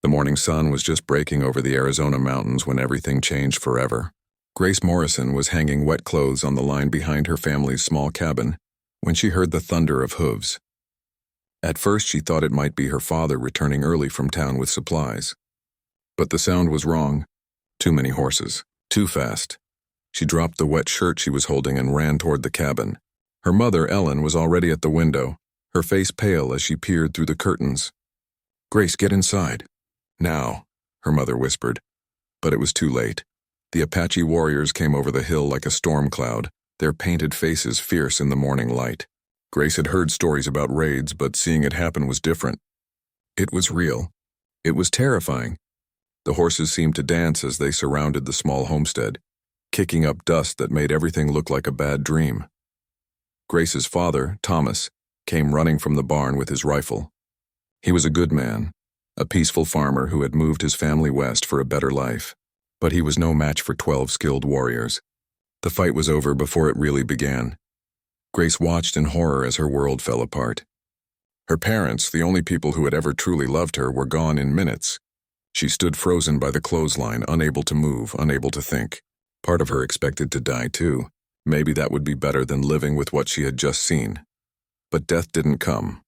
The morning sun was just breaking over the Arizona mountains when everything changed forever. Grace Morrison was hanging wet clothes on the line behind her family's small cabin when she heard the thunder of hooves. At first she thought it might be her father returning early from town with supplies. But the sound was wrong. Too many horses. Too fast. She dropped the wet shirt she was holding and ran toward the cabin. Her mother, Ellen, was already at the window, her face pale as she peered through the curtains. "Grace, get inside." "Now," her mother whispered. But it was too late. The Apache warriors came over the hill like a storm cloud, their painted faces fierce in the morning light. Grace had heard stories about raids, but seeing it happen was different. It was real. It was terrifying. The horses seemed to dance as they surrounded the small homestead, kicking up dust that made everything look like a bad dream. Grace's father, Thomas, came running from the barn with his rifle. He was a good man, a peaceful farmer who had moved his family west for a better life. But he was no match for 12 skilled warriors. The fight was over before it really began. Grace watched in horror as her world fell apart. Her parents, the only people who had ever truly loved her, were gone in minutes. She stood frozen by the clothesline, unable to move, unable to think. Part of her expected to die too. Maybe that would be better than living with what she had just seen. But death didn't come.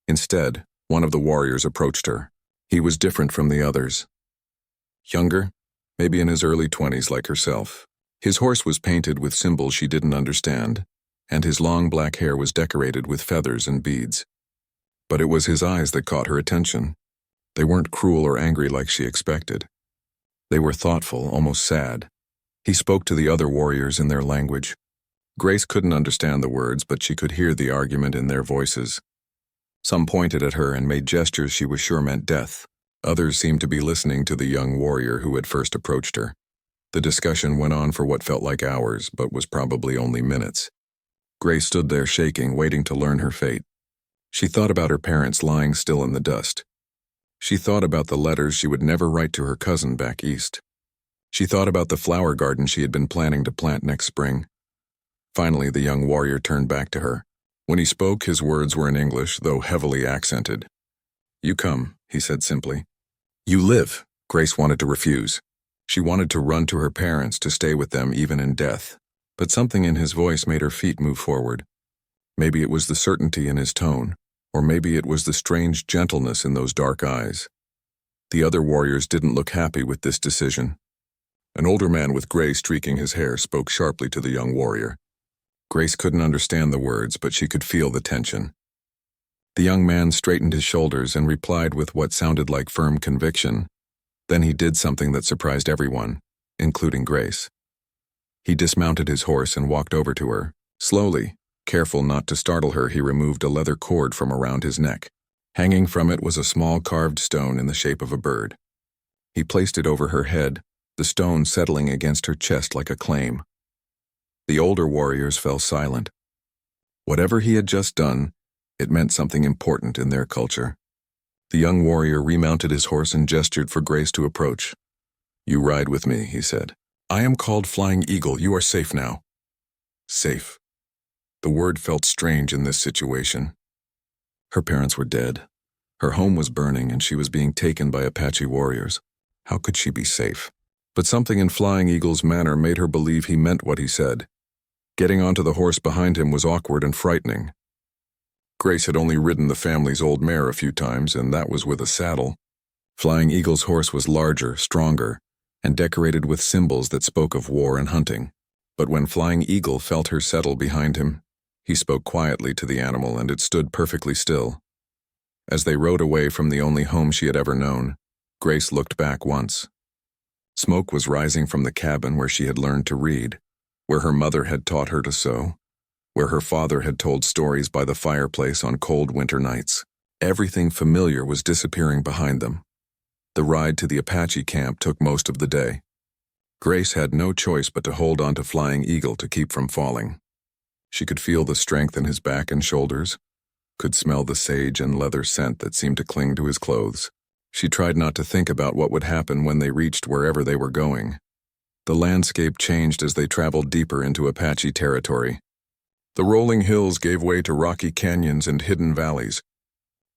Instead, one of the warriors approached her. He was different from the others. Younger, maybe in his early 20s like herself. His horse was painted with symbols she didn't understand, and his long black hair was decorated with feathers and beads. But it was his eyes that caught her attention. They weren't cruel or angry like she expected. They were thoughtful, almost sad. He spoke to the other warriors in their language. Grace couldn't understand the words, but she could hear the argument in their voices. Some pointed at her and made gestures she was sure meant death. Others seemed to be listening to the young warrior who had first approached her. The discussion went on for what felt like hours, but was probably only minutes. Grace stood there shaking, waiting to learn her fate. She thought about her parents lying still in the dust. She thought about the letters she would never write to her cousin back east. She thought about the flower garden she had been planning to plant next spring. Finally, the young warrior turned back to her. When he spoke, his words were in English, though heavily accented. "You come," he said simply. "You live." Grace wanted to refuse. She wanted to run to her parents, to stay with them even in death. But something in his voice made her feet move forward. Maybe it was the certainty in his tone, or maybe it was the strange gentleness in those dark eyes. The other warriors didn't look happy with this decision. An older man with gray streaking his hair spoke sharply to the young warrior. Grace couldn't understand the words, but she could feel the tension. The young man straightened his shoulders and replied with what sounded like firm conviction. Then he did something that surprised everyone, including Grace. He dismounted his horse and walked over to her. Slowly, careful not to startle her, he removed a leather cord from around his neck. Hanging from it was a small carved stone in the shape of a bird. He placed it over her head, the stone settling against her chest like a claim. The older warriors fell silent. Whatever he had just done, it meant something important in their culture. The young warrior remounted his horse and gestured for Grace to approach. "You ride with me," he said. "I am called Flying Eagle. You are safe now." Safe. The word felt strange in this situation. Her parents were dead. Her home was burning and she was being taken by Apache warriors. How could she be safe? But something in Flying Eagle's manner made her believe he meant what he said. Getting onto the horse behind him was awkward and frightening. Grace had only ridden the family's old mare a few times, and that was with a saddle. Flying Eagle's horse was larger, stronger, and decorated with symbols that spoke of war and hunting. But when Flying Eagle felt her settle behind him, he spoke quietly to the animal and it stood perfectly still. As they rode away from the only home she had ever known, Grace looked back once. Smoke was rising from the cabin where she had learned to read, where her mother had taught her to sew, where her father had told stories by the fireplace on cold winter nights. Everything familiar was disappearing behind them. The ride to the Apache camp took most of the day. Grace had no choice but to hold on to Flying Eagle to keep from falling. She could feel the strength in his back and shoulders, could smell the sage and leather scent that seemed to cling to his clothes. She tried not to think about what would happen when they reached wherever they were going. The landscape changed as they traveled deeper into Apache territory. The rolling hills gave way to rocky canyons and hidden valleys.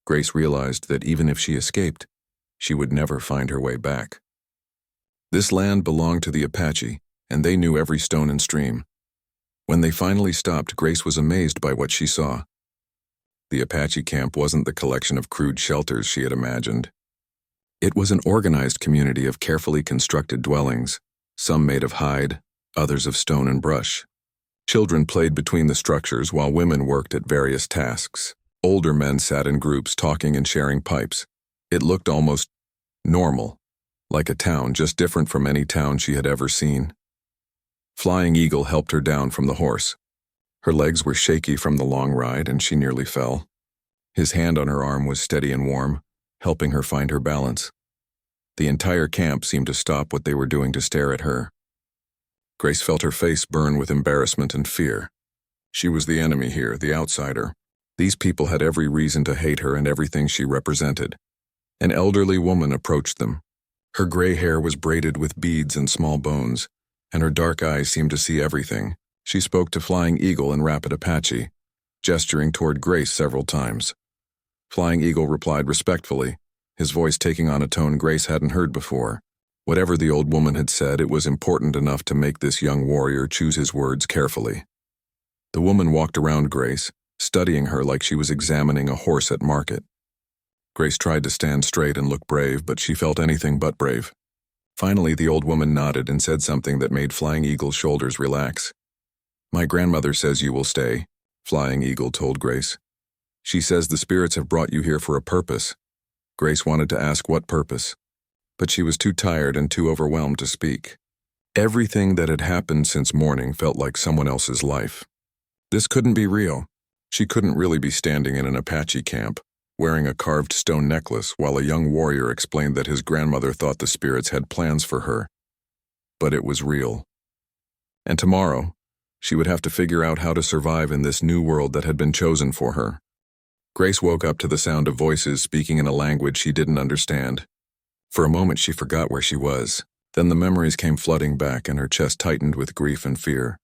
Grace realized that even if she escaped, She would never find her way back. This land belonged to the Apache, and they knew every stone and stream. When they finally stopped, Grace was amazed by what she saw. The Apache camp wasn't the collection of crude shelters she had imagined. It was an organized community of carefully constructed dwellings, some made of hide, others of stone and brush. Children played between the structures while women worked at various tasks. Older men sat in groups talking and sharing pipes. It looked almost normal, like a town just different from any town she had ever seen. Flying Eagle helped her down from the horse. Her legs were shaky from the long ride and she nearly fell. His hand on her arm was steady and warm, helping her find her balance. The entire camp seemed to stop what they were doing to stare at her. Grace felt her face burn with embarrassment and fear. She was the enemy here, the outsider. These people had every reason to hate her and everything she represented. An elderly woman approached them. Her gray hair was braided with beads and small bones, and her dark eyes seemed to see everything. She spoke to Flying Eagle in rapid Apache, gesturing toward Grace several times. Flying Eagle replied respectfully, his voice taking on a tone Grace hadn't heard before. Whatever the old woman had said, it was important enough to make this young warrior choose his words carefully. The woman walked around Grace, studying her like she was examining a horse at market. Grace tried to stand straight and look brave, but she felt anything but brave. Finally, the old woman nodded and said something that made Flying Eagle's shoulders relax. "My grandmother says you will stay," Flying Eagle told Grace. "She says the spirits have brought you here for a purpose." Grace wanted to ask what purpose, but she was too tired and too overwhelmed to speak. Everything that had happened since morning felt like someone else's life. This couldn't be real. She couldn't really be standing in an Apache camp, wearing a carved stone necklace while a young warrior explained that his grandmother thought the spirits had plans for her. But it was real. And tomorrow, she would have to figure out how to survive in this new world that had been chosen for her. Grace woke up to the sound of voices speaking in a language she didn't understand. For a moment she forgot where she was. Then the memories came flooding back and her chest tightened with grief and fear.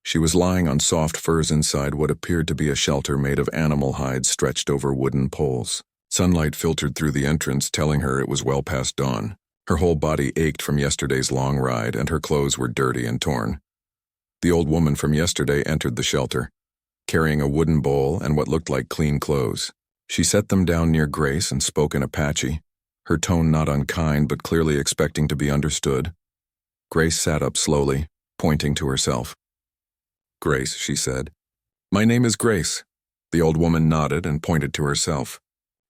She was lying on soft furs inside what appeared to be a shelter made of animal hides stretched over wooden poles. Sunlight filtered through the entrance, telling her it was well past dawn. Her whole body ached from yesterday's long ride, and her clothes were dirty and torn. The old woman from yesterday entered the shelter, carrying a wooden bowl and what looked like clean clothes. She set them down near Grace and spoke in Apache, her tone not unkind but clearly expecting to be understood. Grace sat up slowly, pointing to herself. "Grace," she said. "My name is Grace." The old woman nodded and pointed to herself.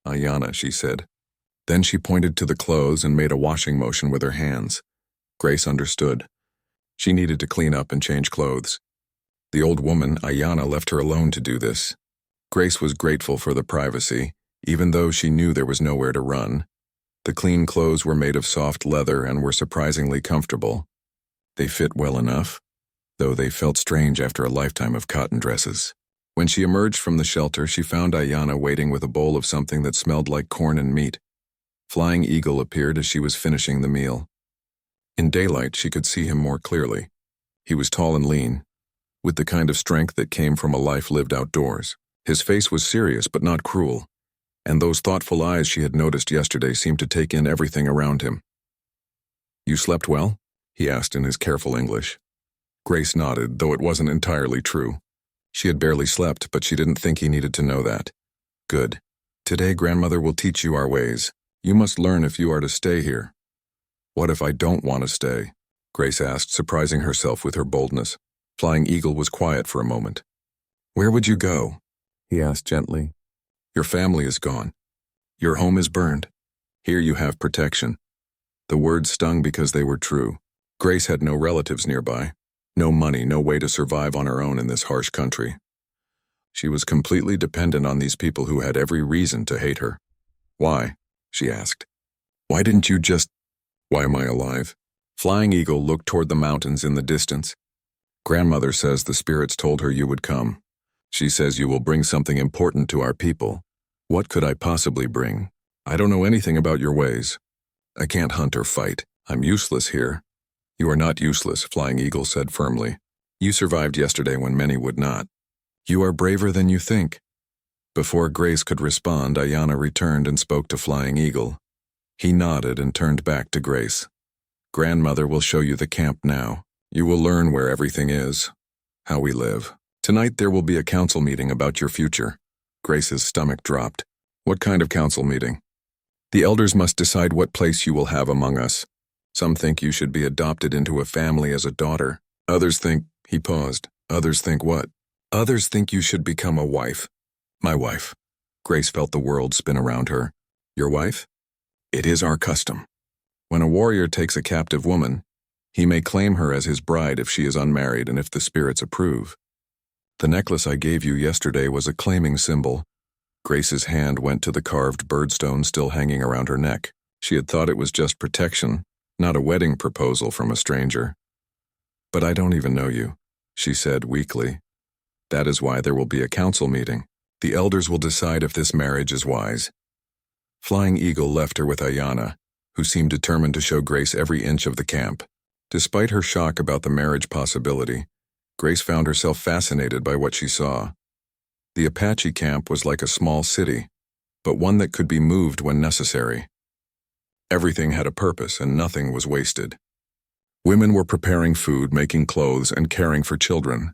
"Ayana," she said. Then she pointed to the clothes and made a washing motion with her hands. Grace understood. She needed to clean up and change clothes. The old woman, Ayana, left her alone to do this. Grace was grateful for the privacy, even though she knew there was nowhere to run. The clean clothes were made of soft leather and were surprisingly comfortable. They fit well enough, though they felt strange after a lifetime of cotton dresses. When she emerged from the shelter, she found Ayana waiting with a bowl of something that smelled like corn and meat. Flying Eagle appeared as she was finishing the meal. In daylight, she could see him more clearly. He was tall and lean, with the kind of strength that came from a life lived outdoors. His face was serious but not cruel, and those thoughtful eyes she had noticed yesterday seemed to take in everything around him. "You slept well?" he asked in his careful English. Grace nodded, though it wasn't entirely true. She had barely slept, but she didn't think he needed to know that. "Good. Today grandmother will teach you our ways. You must learn if you are to stay here." "What if I don't want to stay?" Grace asked, surprising herself with her boldness. Flying Eagle was quiet for a moment. "Where would you go?" he asked gently. "Your family is gone. Your home is burned. Here you have protection." The words stung because they were true. Grace had no relatives nearby. No money, no way to survive on her own in this harsh country. She was completely dependent on these people who had every reason to hate her. "Why?" she asked. "Why didn't you just... Why am I alive?" Flying Eagle looked toward the mountains in the distance. "Grandmother says the spirits told her you would come. She says you will bring something important to our people. What could I possibly bring? I don't know anything about your ways. I can't hunt or fight. I'm useless here." "You are not useless," Flying Eagle said firmly. "You survived yesterday when many would not. You are braver than you think." Before Grace could respond, Ayana returned and spoke to Flying Eagle. He nodded and turned back to Grace. Grandmother will show you the camp now. You will learn where everything is, how we live. Tonight there will be a council meeting about your future. Grace's stomach dropped. What kind of council meeting? The elders must decide what place you will have among us. Some think you should be adopted into a family as a daughter. Others think, he paused. Others think what? Others think you should become a wife. My wife. Grace felt the world spin around her. Your wife? It is our custom. When a warrior takes a captive woman, he may claim her as his bride if she is unmarried and if the spirits approve. The necklace I gave you yesterday was a claiming symbol. Grace's hand went to the carved birdstone still hanging around her neck. She had thought it was just protection, not a wedding proposal from a stranger. But I don't even know you, she said weakly. That is why there will be a council meeting. The elders will decide if this marriage is wise. Flying Eagle left her with Ayanna, who seemed determined to show Grace every inch of the camp. Despite her shock about the marriage possibility, Grace found herself fascinated by what she saw. The Apache camp was like a small city, but one that could be moved when necessary. Everything had a purpose and nothing was wasted. Women were preparing food, making clothes, and caring for children.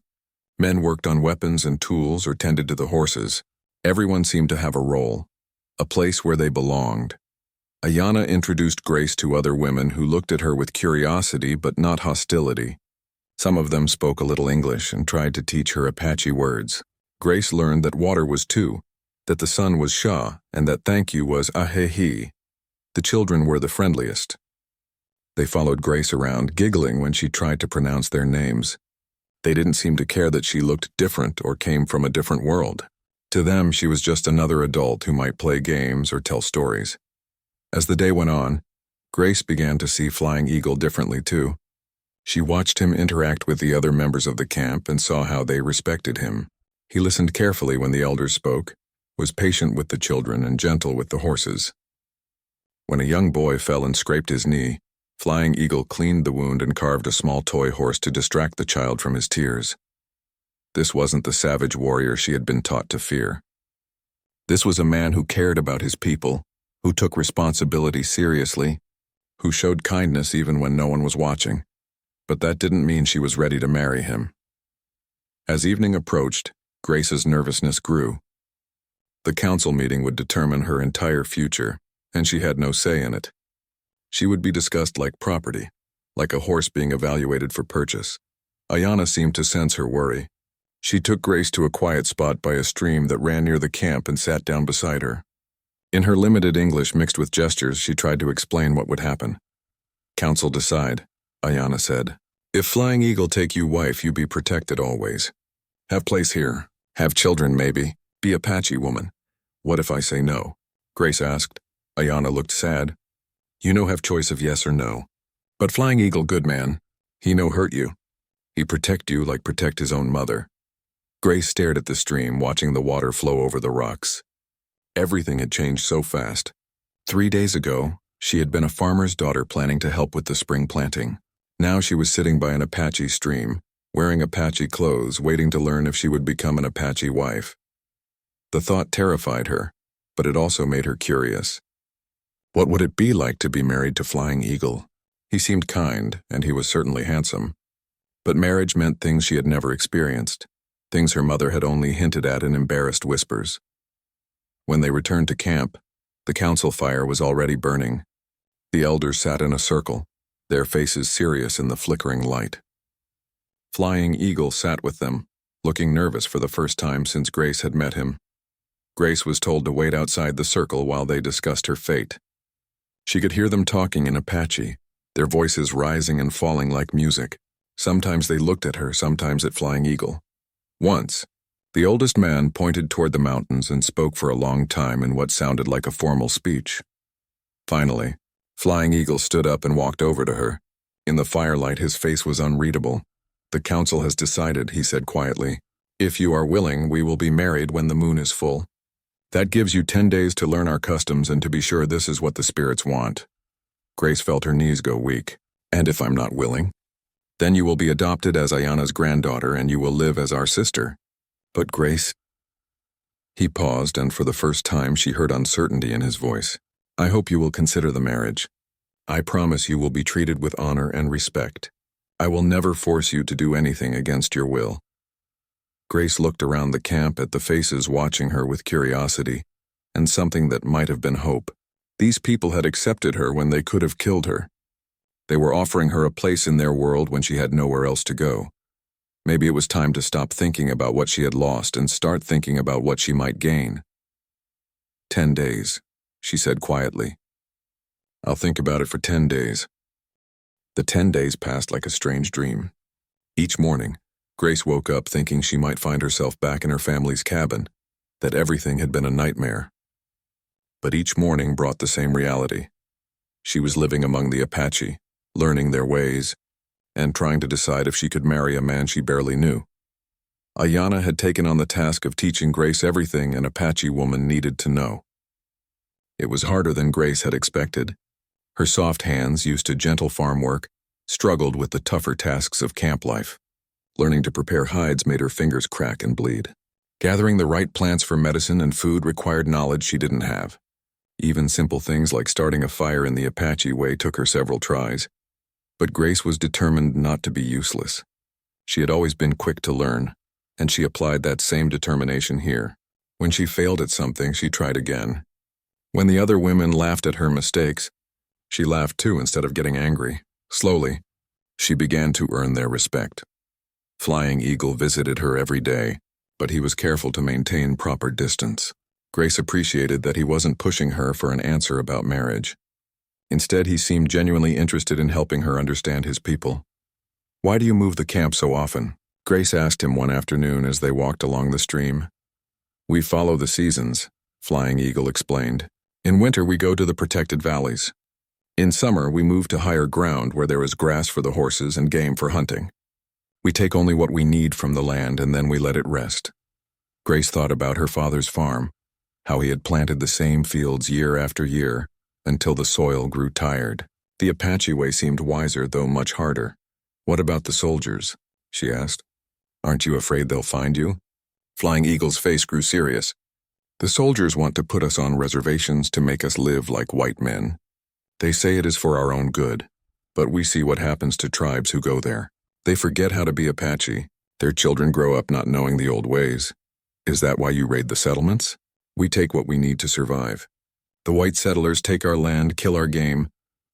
Men worked on weapons and tools or tended to the horses. Everyone seemed to have a role, a place where they belonged. Ayanna introduced Grace to other women who looked at her with curiosity but not hostility. Some of them spoke a little English and tried to teach her Apache words. Grace learned that water was tu, that the sun was sha, and that thank you was ahehi. The children were the friendliest. They followed Grace around, giggling when she tried to pronounce their names. They didn't seem to care that she looked different or came from a different world. To them, she was just another adult who might play games or tell stories. As the day went on, Grace began to see Flying Eagle differently too. She watched him interact with the other members of the camp and saw how they respected him. He listened carefully when the elders spoke, was patient with the children and gentle with the horses. When a young boy fell and scraped his knee, Flying Eagle cleaned the wound and carved a small toy horse to distract the child from his tears. This wasn't the savage warrior she had been taught to fear. This was a man who cared about his people, who took responsibility seriously, who showed kindness even when no one was watching. But that didn't mean she was ready to marry him. As evening approached, Grace's nervousness grew. The council meeting would determine her entire future, and she had no say in it. She would be discussed like property, like a horse being evaluated for purchase. Ayanna seemed to sense her worry. She took Grace to a quiet spot by a stream that ran near the camp and sat down beside her. In her limited English mixed with gestures, she tried to explain what would happen. Council decide, Ayanna said. If Flying Eagle take you wife, you be protected always. Have place here. Have children maybe. Be Apache woman. What if I say no? Grace asked. Ayanna looked sad. You no have choice of yes or no. But Flying Eagle good man. He no hurt you. He protect you like protect his own mother. Grace stared at the stream, watching the water flow over the rocks. Everything had changed so fast. 3 days ago, she had been a farmer's daughter planning to help with the spring planting. Now she was sitting by an Apache stream, wearing Apache clothes, waiting to learn if she would become an Apache wife. The thought terrified her, but it also made her curious. What would it be like to be married to Flying Eagle? He seemed kind, and he was certainly handsome. But marriage meant things she had never experienced, things her mother had only hinted at in embarrassed whispers. When they returned to camp, the council fire was already burning. The elders sat in a circle, their faces serious in the flickering light. Flying Eagle sat with them, looking nervous for the first time since Grace had met him. Grace was told to wait outside the circle while they discussed her fate. She could hear them talking in Apache, their voices rising and falling like music. Sometimes they looked at her, sometimes at Flying Eagle. Once, the oldest man pointed toward the mountains and spoke for a long time in what sounded like a formal speech. Finally, Flying Eagle stood up and walked over to her. In the firelight, his face was unreadable. The council has decided, he said quietly. If you are willing, we will be married when the moon is full. That gives you 10 days to learn our customs and to be sure this is what the spirits want. Grace felt her knees go weak. And if I'm not willing? Then you will be adopted as Ayanna's granddaughter and you will live as our sister. But Grace... He paused, and for the first time she heard uncertainty in his voice. I hope you will consider the marriage. I promise you will be treated with honor and respect. I will never force you to do anything against your will." Grace looked around the camp at the faces watching her with curiosity, and something that might have been hope. These people had accepted her when they could have killed her. They were offering her a place in their world when she had nowhere else to go. Maybe it was time to stop thinking about what she had lost and start thinking about what she might gain. 10 days, she said quietly. I'll think about it for 10 days. The 10 days passed like a strange dream. Each morning, Grace woke up thinking she might find herself back in her family's cabin, that everything had been a nightmare. But each morning brought the same reality. She was living among the Apache, learning their ways, and trying to decide if she could marry a man she barely knew. Ayanna had taken on the task of teaching Grace everything an Apache woman needed to know. It was harder than Grace had expected. Her soft hands, used to gentle farm work, struggled with the tougher tasks of camp life. Learning to prepare hides made her fingers crack and bleed. Gathering the right plants for medicine and food required knowledge she didn't have. Even simple things like starting a fire in the Apache way took her several tries. But Grace was determined not to be useless. She had always been quick to learn, and she applied that same determination here. When she failed at something, she tried again. When the other women laughed at her mistakes, she laughed too instead of getting angry. Slowly, she began to earn their respect. Flying Eagle visited her every day, but he was careful to maintain proper distance. Grace appreciated that he wasn't pushing her for an answer about marriage. Instead, he seemed genuinely interested in helping her understand his people. "Why do you move the camp so often?" Grace asked him one afternoon as they walked along the stream. "We follow the seasons," Flying Eagle explained. "In winter, we go to the protected valleys. In summer, we move to higher ground where there is grass for the horses and game for hunting. We take only what we need from the land and then we let it rest." Grace thought about her father's farm, how he had planted the same fields year after year until the soil grew tired. The Apache way seemed wiser, though much harder. "What about the soldiers?" she asked. "Aren't you afraid they'll find you?" Flying Eagle's face grew serious. "The soldiers want to put us on reservations to make us live like white men. They say it is for our own good, but we see what happens to tribes who go there. They forget how to be Apache. Their children grow up not knowing the old ways. Is that why you raid the settlements? We take what we need to survive. The white settlers take our land, kill our game,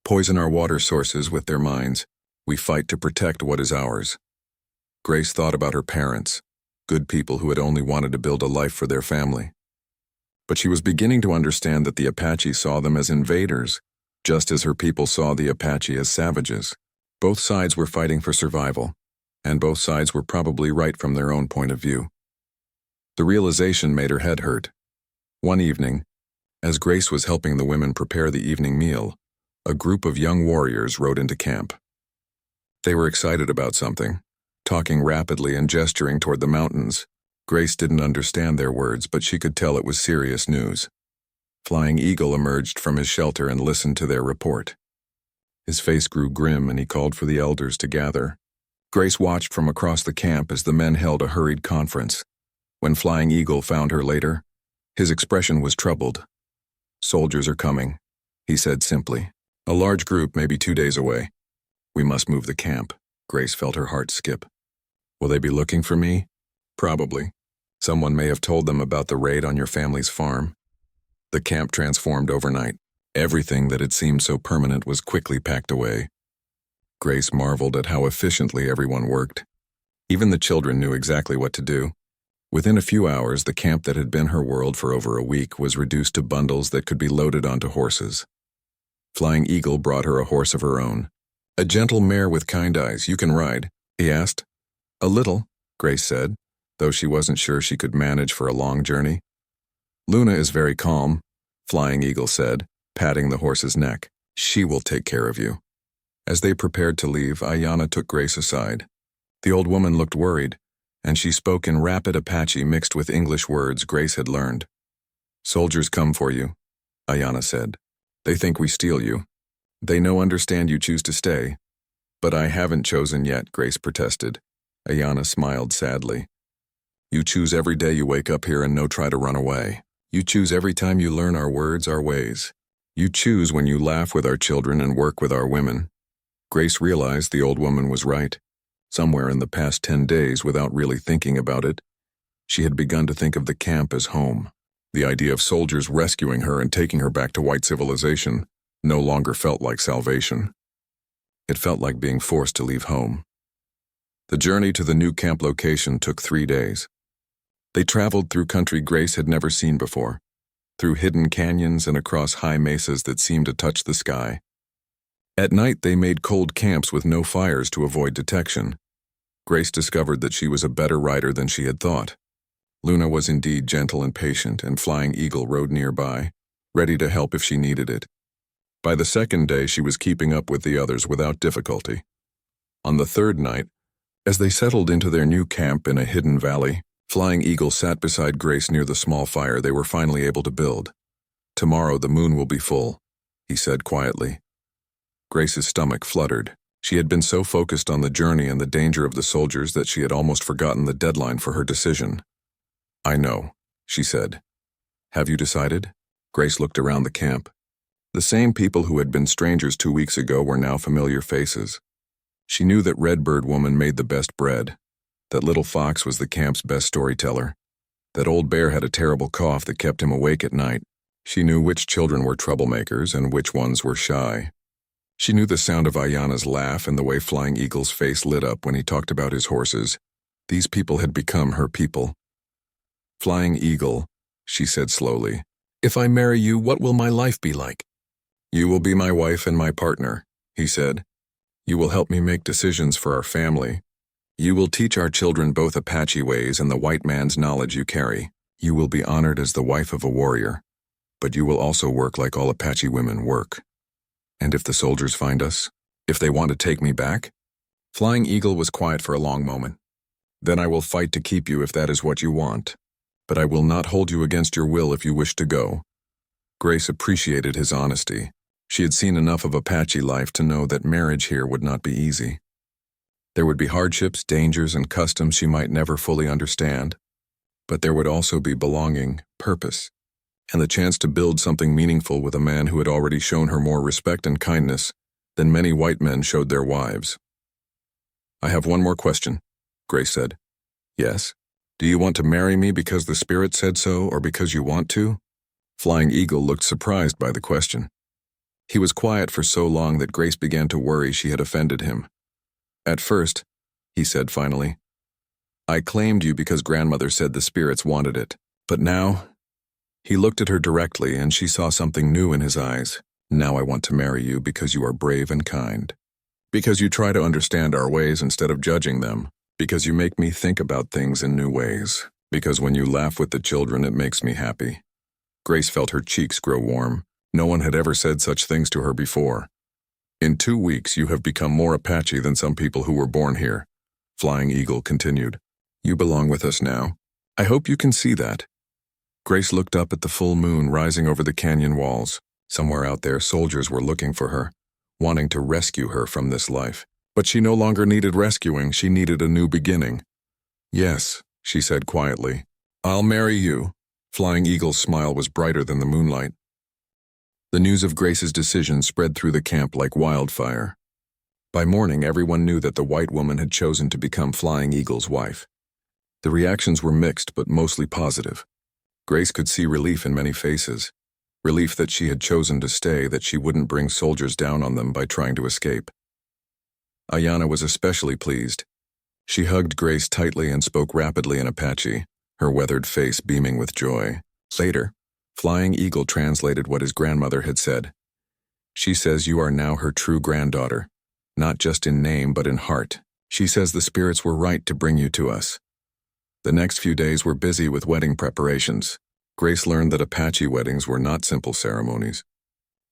poison our water sources with their mines. We fight to protect what is ours." Grace thought about her parents, good people who had only wanted to build a life for their family. But she was beginning to understand that the Apache saw them as invaders, just as her people saw the Apache as savages. Both sides were fighting for survival, and both sides were probably right from their own point of view. The realization made her head hurt. One evening, as Grace was helping the women prepare the evening meal, a group of young warriors rode into camp. They were excited about something, talking rapidly and gesturing toward the mountains. Grace didn't understand their words, but she could tell it was serious news. Flying Eagle emerged from his shelter and listened to their report. His face grew grim and he called for the elders to gather. Grace watched from across the camp as the men held a hurried conference. When Flying Eagle found her later, his expression was troubled. "Soldiers are coming," he said simply. "A large group, maybe 2 days away. We must move the camp." Grace felt her heart skip. "Will they be looking for me?" "Probably. Someone may have told them about the raid on your family's farm." The camp transformed overnight. Everything that had seemed so permanent was quickly packed away. Grace marveled at how efficiently everyone worked. Even the children knew exactly what to do. Within a few hours, the camp that had been her world for over a week was reduced to bundles that could be loaded onto horses. Flying Eagle brought her a horse of her own. "A gentle mare with kind eyes. You can ride?" he asked. "A little," Grace said, though she wasn't sure she could manage for a long journey. "Luna is very calm," Flying Eagle said, patting the horse's neck. "She will take care of you." As they prepared to leave, Ayanna took Grace aside. The old woman looked worried, and she spoke in rapid Apache mixed with English words Grace had learned. "Soldiers come for you," Ayanna said. "They think we steal you. They understand you choose to stay." "But I haven't chosen yet," Grace protested. Ayanna smiled sadly. "You choose every day you wake up here and no try to run away. You choose every time you learn our words, our ways. You choose when you laugh with our children and work with our women." Grace realized the old woman was right. Somewhere in the past 10 days, without really thinking about it, she had begun to think of the camp as home. The idea of soldiers rescuing her and taking her back to white civilization no longer felt like salvation. It felt like being forced to leave home. The journey to the new camp location took 3 days. They traveled through country Grace had never seen before, through hidden canyons and across high mesas that seemed to touch the sky. At night, they made cold camps with no fires to avoid detection. Grace discovered that she was a better rider than she had thought. Luna was indeed gentle and patient, and Flying Eagle rode nearby, ready to help if she needed it. By the second day, she was keeping up with the others without difficulty. On the third night, as they settled into their new camp in a hidden valley, Flying Eagle sat beside Grace near the small fire they were finally able to build. "Tomorrow the moon will be full," he said quietly. Grace's stomach fluttered. She had been so focused on the journey and the danger of the soldiers that she had almost forgotten the deadline for her decision. "I know," she said. "Have you decided?" Grace looked around the camp. The same people who had been strangers 2 weeks ago were now familiar faces. She knew that Redbird Woman made the best bread, that Little Fox was the camp's best storyteller, that Old Bear had a terrible cough that kept him awake at night. She knew which children were troublemakers and which ones were shy. She knew the sound of Ayana's laugh and the way Flying Eagle's face lit up when he talked about his horses. These people had become her people. "Flying Eagle," she said slowly, "if I marry you, what will my life be like?" "You will be my wife and my partner," he said. "You will help me make decisions for our family. You will teach our children both Apache ways and the white man's knowledge you carry. You will be honored as the wife of a warrior, but you will also work like all Apache women work. And if the soldiers find us? If they want to take me back?" Flying Eagle was quiet for a long moment. "Then I will fight to keep you if that is what you want. But I will not hold you against your will if you wish to go." Grace appreciated his honesty. She had seen enough of Apache life to know that marriage here would not be easy. There would be hardships, dangers, and customs she might never fully understand. But there would also be belonging, purpose, and the chance to build something meaningful with a man who had already shown her more respect and kindness than many white men showed their wives. "I have one more question," Grace said. "Yes? Do you want to marry me because the spirit said so or because you want to?" Flying Eagle looked surprised by the question. He was quiet for so long that Grace began to worry she had offended him. "At first," he said finally, "I claimed you because grandmother said the spirits wanted it. But now—" He looked at her directly and she saw something new in his eyes. "Now I want to marry you because you are brave and kind. Because you try to understand our ways instead of judging them. Because you make me think about things in new ways. Because when you laugh with the children, it makes me happy." Grace felt her cheeks grow warm. No one had ever said such things to her before. "In 2 weeks, you have become more Apache than some people who were born here," Flying Eagle continued. "You belong with us now. I hope you can see that." Grace looked up at the full moon rising over the canyon walls. Somewhere out there, soldiers were looking for her, wanting to rescue her from this life. But she no longer needed rescuing, she needed a new beginning. "Yes," she said quietly. "I'll marry you." Flying Eagle's smile was brighter than the moonlight. The news of Grace's decision spread through the camp like wildfire. By morning, everyone knew that the white woman had chosen to become Flying Eagle's wife. The reactions were mixed but mostly positive. Grace could see relief in many faces. Relief that she had chosen to stay, that she wouldn't bring soldiers down on them by trying to escape. Ayana was especially pleased. She hugged Grace tightly and spoke rapidly in Apache, her weathered face beaming with joy. Later, Flying Eagle translated what his grandmother had said. "She says you are now her true granddaughter, not just in name but in heart. She says the spirits were right to bring you to us." The next few days were busy with wedding preparations. Grace learned that Apache weddings were not simple ceremonies.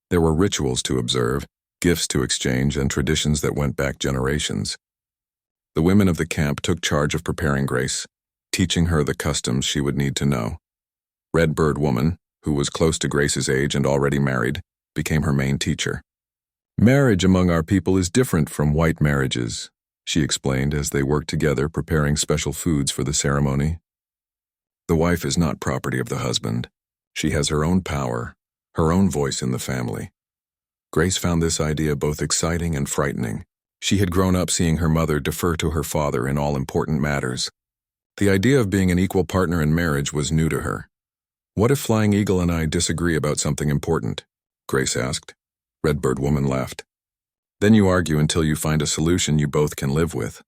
There were rituals to observe, gifts to exchange, and traditions that went back generations. The women of the camp took charge of preparing Grace, teaching her the customs she would need to know. Redbird Woman, who was close to Grace's age and already married, became her main teacher. "Marriage among our people is different from white marriages," she explained as they worked together preparing special foods for the ceremony. "The wife is not property of the husband. She has her own power, her own voice in the family. Grace found this idea both exciting and frightening. She had grown up seeing her mother defer to her father in all important matters. The idea of being an equal partner in marriage was new to her. "What if Flying Eagle and I disagree about something important?" Grace asked. Redbird Woman laughed. "Then you argue until you find a solution you both can live with.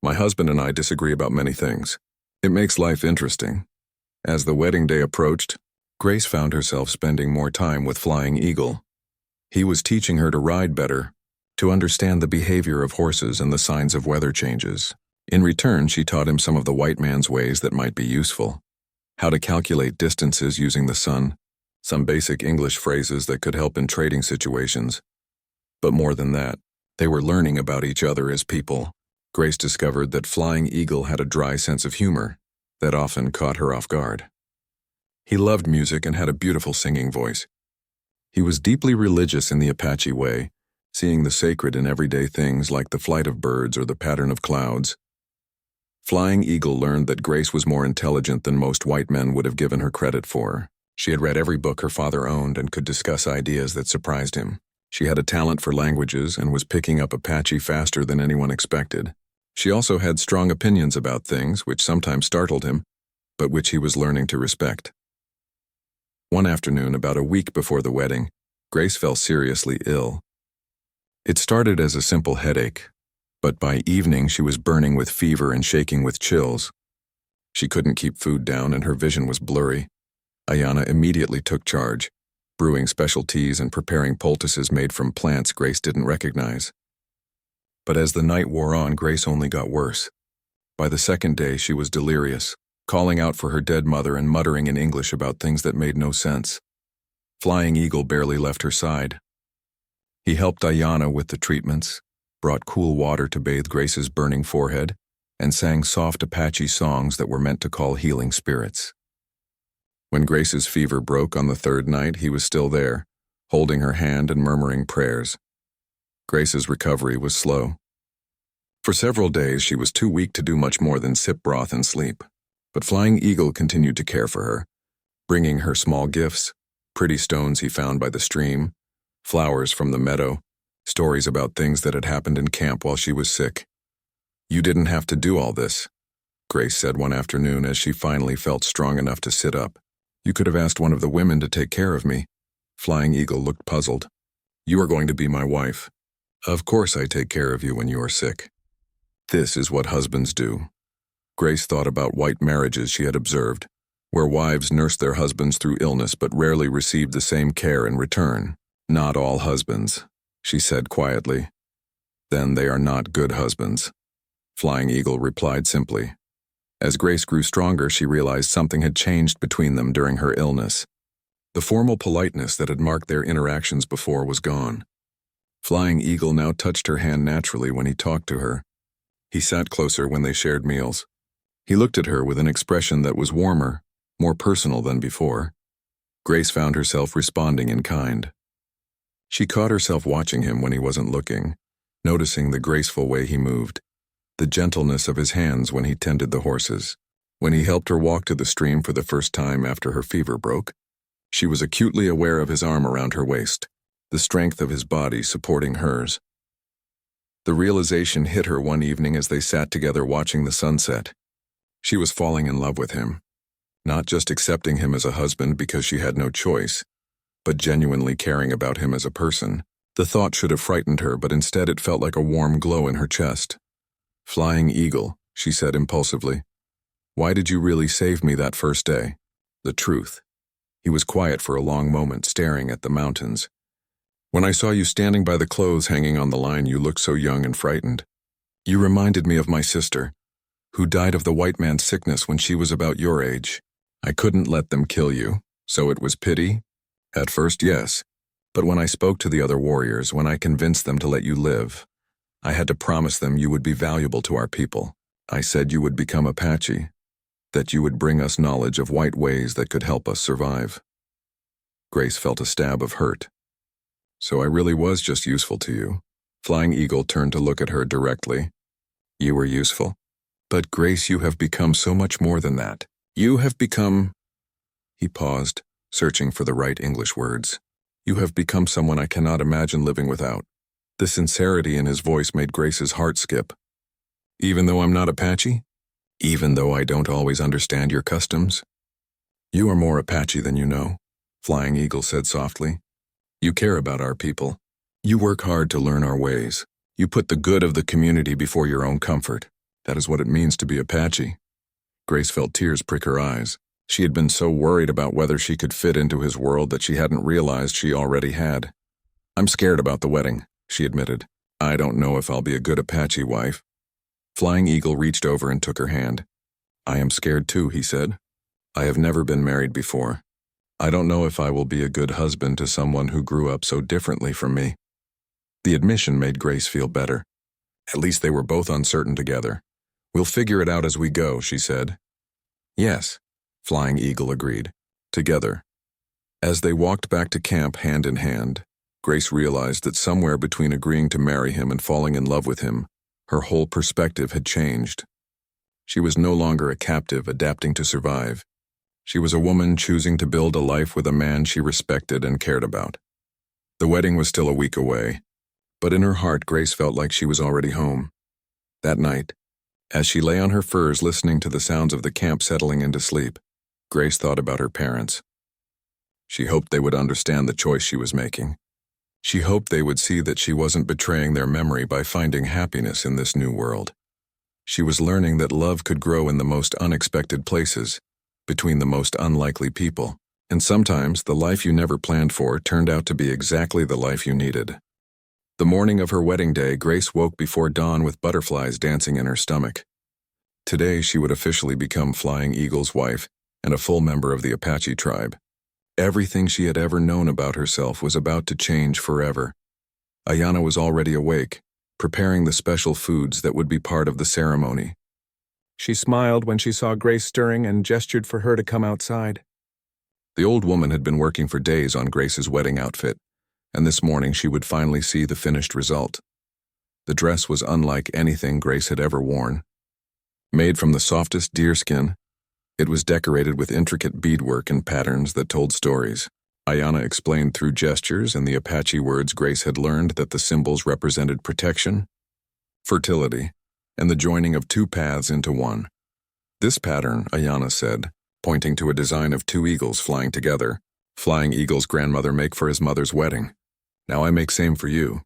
My husband and I disagree about many things. It makes life interesting." As the wedding day approached, Grace found herself spending more time with Flying Eagle. He was teaching her to ride better, to understand the behavior of horses and the signs of weather changes. In return, she taught him some of the white man's ways that might be useful. How to calculate distances using the sun, some basic English phrases that could help in trading situations. But more than that, they were learning about each other as people. Grace discovered that Flying Eagle had a dry sense of humor that often caught her off guard. He loved music and had a beautiful singing voice. He was deeply religious in the Apache way, seeing the sacred in everyday things like the flight of birds or the pattern of clouds. Flying Eagle learned that Grace was more intelligent than most white men would have given her credit for. She had read every book her father owned and could discuss ideas that surprised him. She had a talent for languages and was picking up Apache faster than anyone expected. She also had strong opinions about things, which sometimes startled him, but which he was learning to respect. One afternoon, about a week before the wedding, Grace fell seriously ill. It started as a simple headache, but by evening she was burning with fever and shaking with chills. She couldn't keep food down and her vision was blurry. Ayana immediately took charge, brewing special teas and preparing poultices made from plants Grace didn't recognize. But as the night wore on, Grace only got worse. By the second day, she was delirious, calling out for her dead mother and muttering in English about things that made no sense. Flying Eagle barely left her side. He helped Ayana with the treatments, brought cool water to bathe Grace's burning forehead, and sang soft Apache songs that were meant to call healing spirits. When Grace's fever broke on the third night, he was still there, holding her hand and murmuring prayers. Grace's recovery was slow. For several days, she was too weak to do much more than sip broth and sleep. But Flying Eagle continued to care for her, bringing her small gifts, pretty stones he found by the stream, flowers from the meadow, stories about things that had happened in camp while she was sick. "You didn't have to do all this," Grace said one afternoon as she finally felt strong enough to sit up. "You could have asked one of the women to take care of me." Flying Eagle looked puzzled. "You are going to be my wife. Of course I take care of you when you are sick. This is what husbands do." Grace thought about white marriages she had observed, where wives nursed their husbands through illness but rarely received the same care in return. "Not all husbands," she said quietly. "Then they are not good husbands," Flying Eagle replied simply. As Grace grew stronger, she realized something had changed between them during her illness. The formal politeness that had marked their interactions before was gone. Flying Eagle now touched her hand naturally when he talked to her. He sat closer when they shared meals. He looked at her with an expression that was warmer, more personal than before. Grace found herself responding in kind. She caught herself watching him when he wasn't looking, noticing the graceful way he moved, the gentleness of his hands when he tended the horses. When he helped her walk to the stream for the first time after her fever broke, she was acutely aware of his arm around her waist, the strength of his body supporting hers. The realization hit her one evening as they sat together watching the sunset. She was falling in love with him, not just accepting him as a husband because she had no choice, but genuinely caring about him as a person. The thought should have frightened her, but instead it felt like a warm glow in her chest. "Flying Eagle," she said impulsively. "Why did you really save me that first day?" "The truth." He was quiet for a long moment, staring at the mountains. "When I saw you standing by the clothes hanging on the line, you looked so young and frightened. You reminded me of my sister, who died of the white man's sickness when she was about your age. I couldn't let them kill you, so it was pity? At first, yes. But when I spoke to the other warriors, when I convinced them to let you live, I had to promise them you would be valuable to our people. I said you would become Apache, that you would bring us knowledge of white ways that could help us survive." Grace felt a stab of hurt. "So I really was just useful to you." Flying Eagle turned to look at her directly. "You were useful. But Grace, you have become so much more than that. You have become—" He paused, searching for the right English words. "You have become someone I cannot imagine living without." The sincerity in his voice made Grace's heart skip. "Even though I'm not Apache? Even though I don't always understand your customs?" "You are more Apache than you know," Flying Eagle said softly. "You care about our people. You work hard to learn our ways. You put the good of the community before your own comfort. That is what it means to be Apache." Grace felt tears prick her eyes. She had been so worried about whether she could fit into his world that she hadn't realized she already had. "I'm scared about the wedding," she admitted. "I don't know if I'll be a good Apache wife." Flying Eagle reached over and took her hand. "I am scared too," he said. "I have never been married before. I don't know if I will be a good husband to someone who grew up so differently from me." The admission made Grace feel better. At least they were both uncertain together. "We'll figure it out as we go," she said. "Yes," Flying Eagle agreed. Together. As they walked back to camp hand in hand, Grace realized that somewhere between agreeing to marry him and falling in love with him, her whole perspective had changed. She was no longer a captive adapting to survive. She was a woman choosing to build a life with a man she respected and cared about. The wedding was still a week away, but in her heart Grace felt like she was already home. That night, as she lay on her furs listening to the sounds of the camp settling into sleep, Grace thought about her parents. She hoped they would understand the choice she was making. She hoped they would see that she wasn't betraying their memory by finding happiness in this new world. She was learning that love could grow in the most unexpected places, between the most unlikely people, and sometimes the life you never planned for turned out to be exactly the life you needed. The morning of her wedding day, Grace woke before dawn with butterflies dancing in her stomach. Today she would officially become Flying Eagle's wife and a full member of the Apache tribe. Everything she had ever known about herself was about to change forever. Ayana was already awake, preparing the special foods that would be part of the ceremony. She smiled when she saw Grace stirring and gestured for her to come outside. The old woman had been working for days on Grace's wedding outfit, and this morning she would finally see the finished result. The dress was unlike anything Grace had ever worn. Made from the softest deerskin, it was decorated with intricate beadwork and patterns that told stories. Ayana explained through gestures and the Apache words Grace had learned that the symbols represented protection, fertility, and the joining of two paths into one. "This pattern," Ayana said, pointing to a design of two eagles flying together, Flying Eagle's grandmother make for his mother's wedding. "Now I make same for you."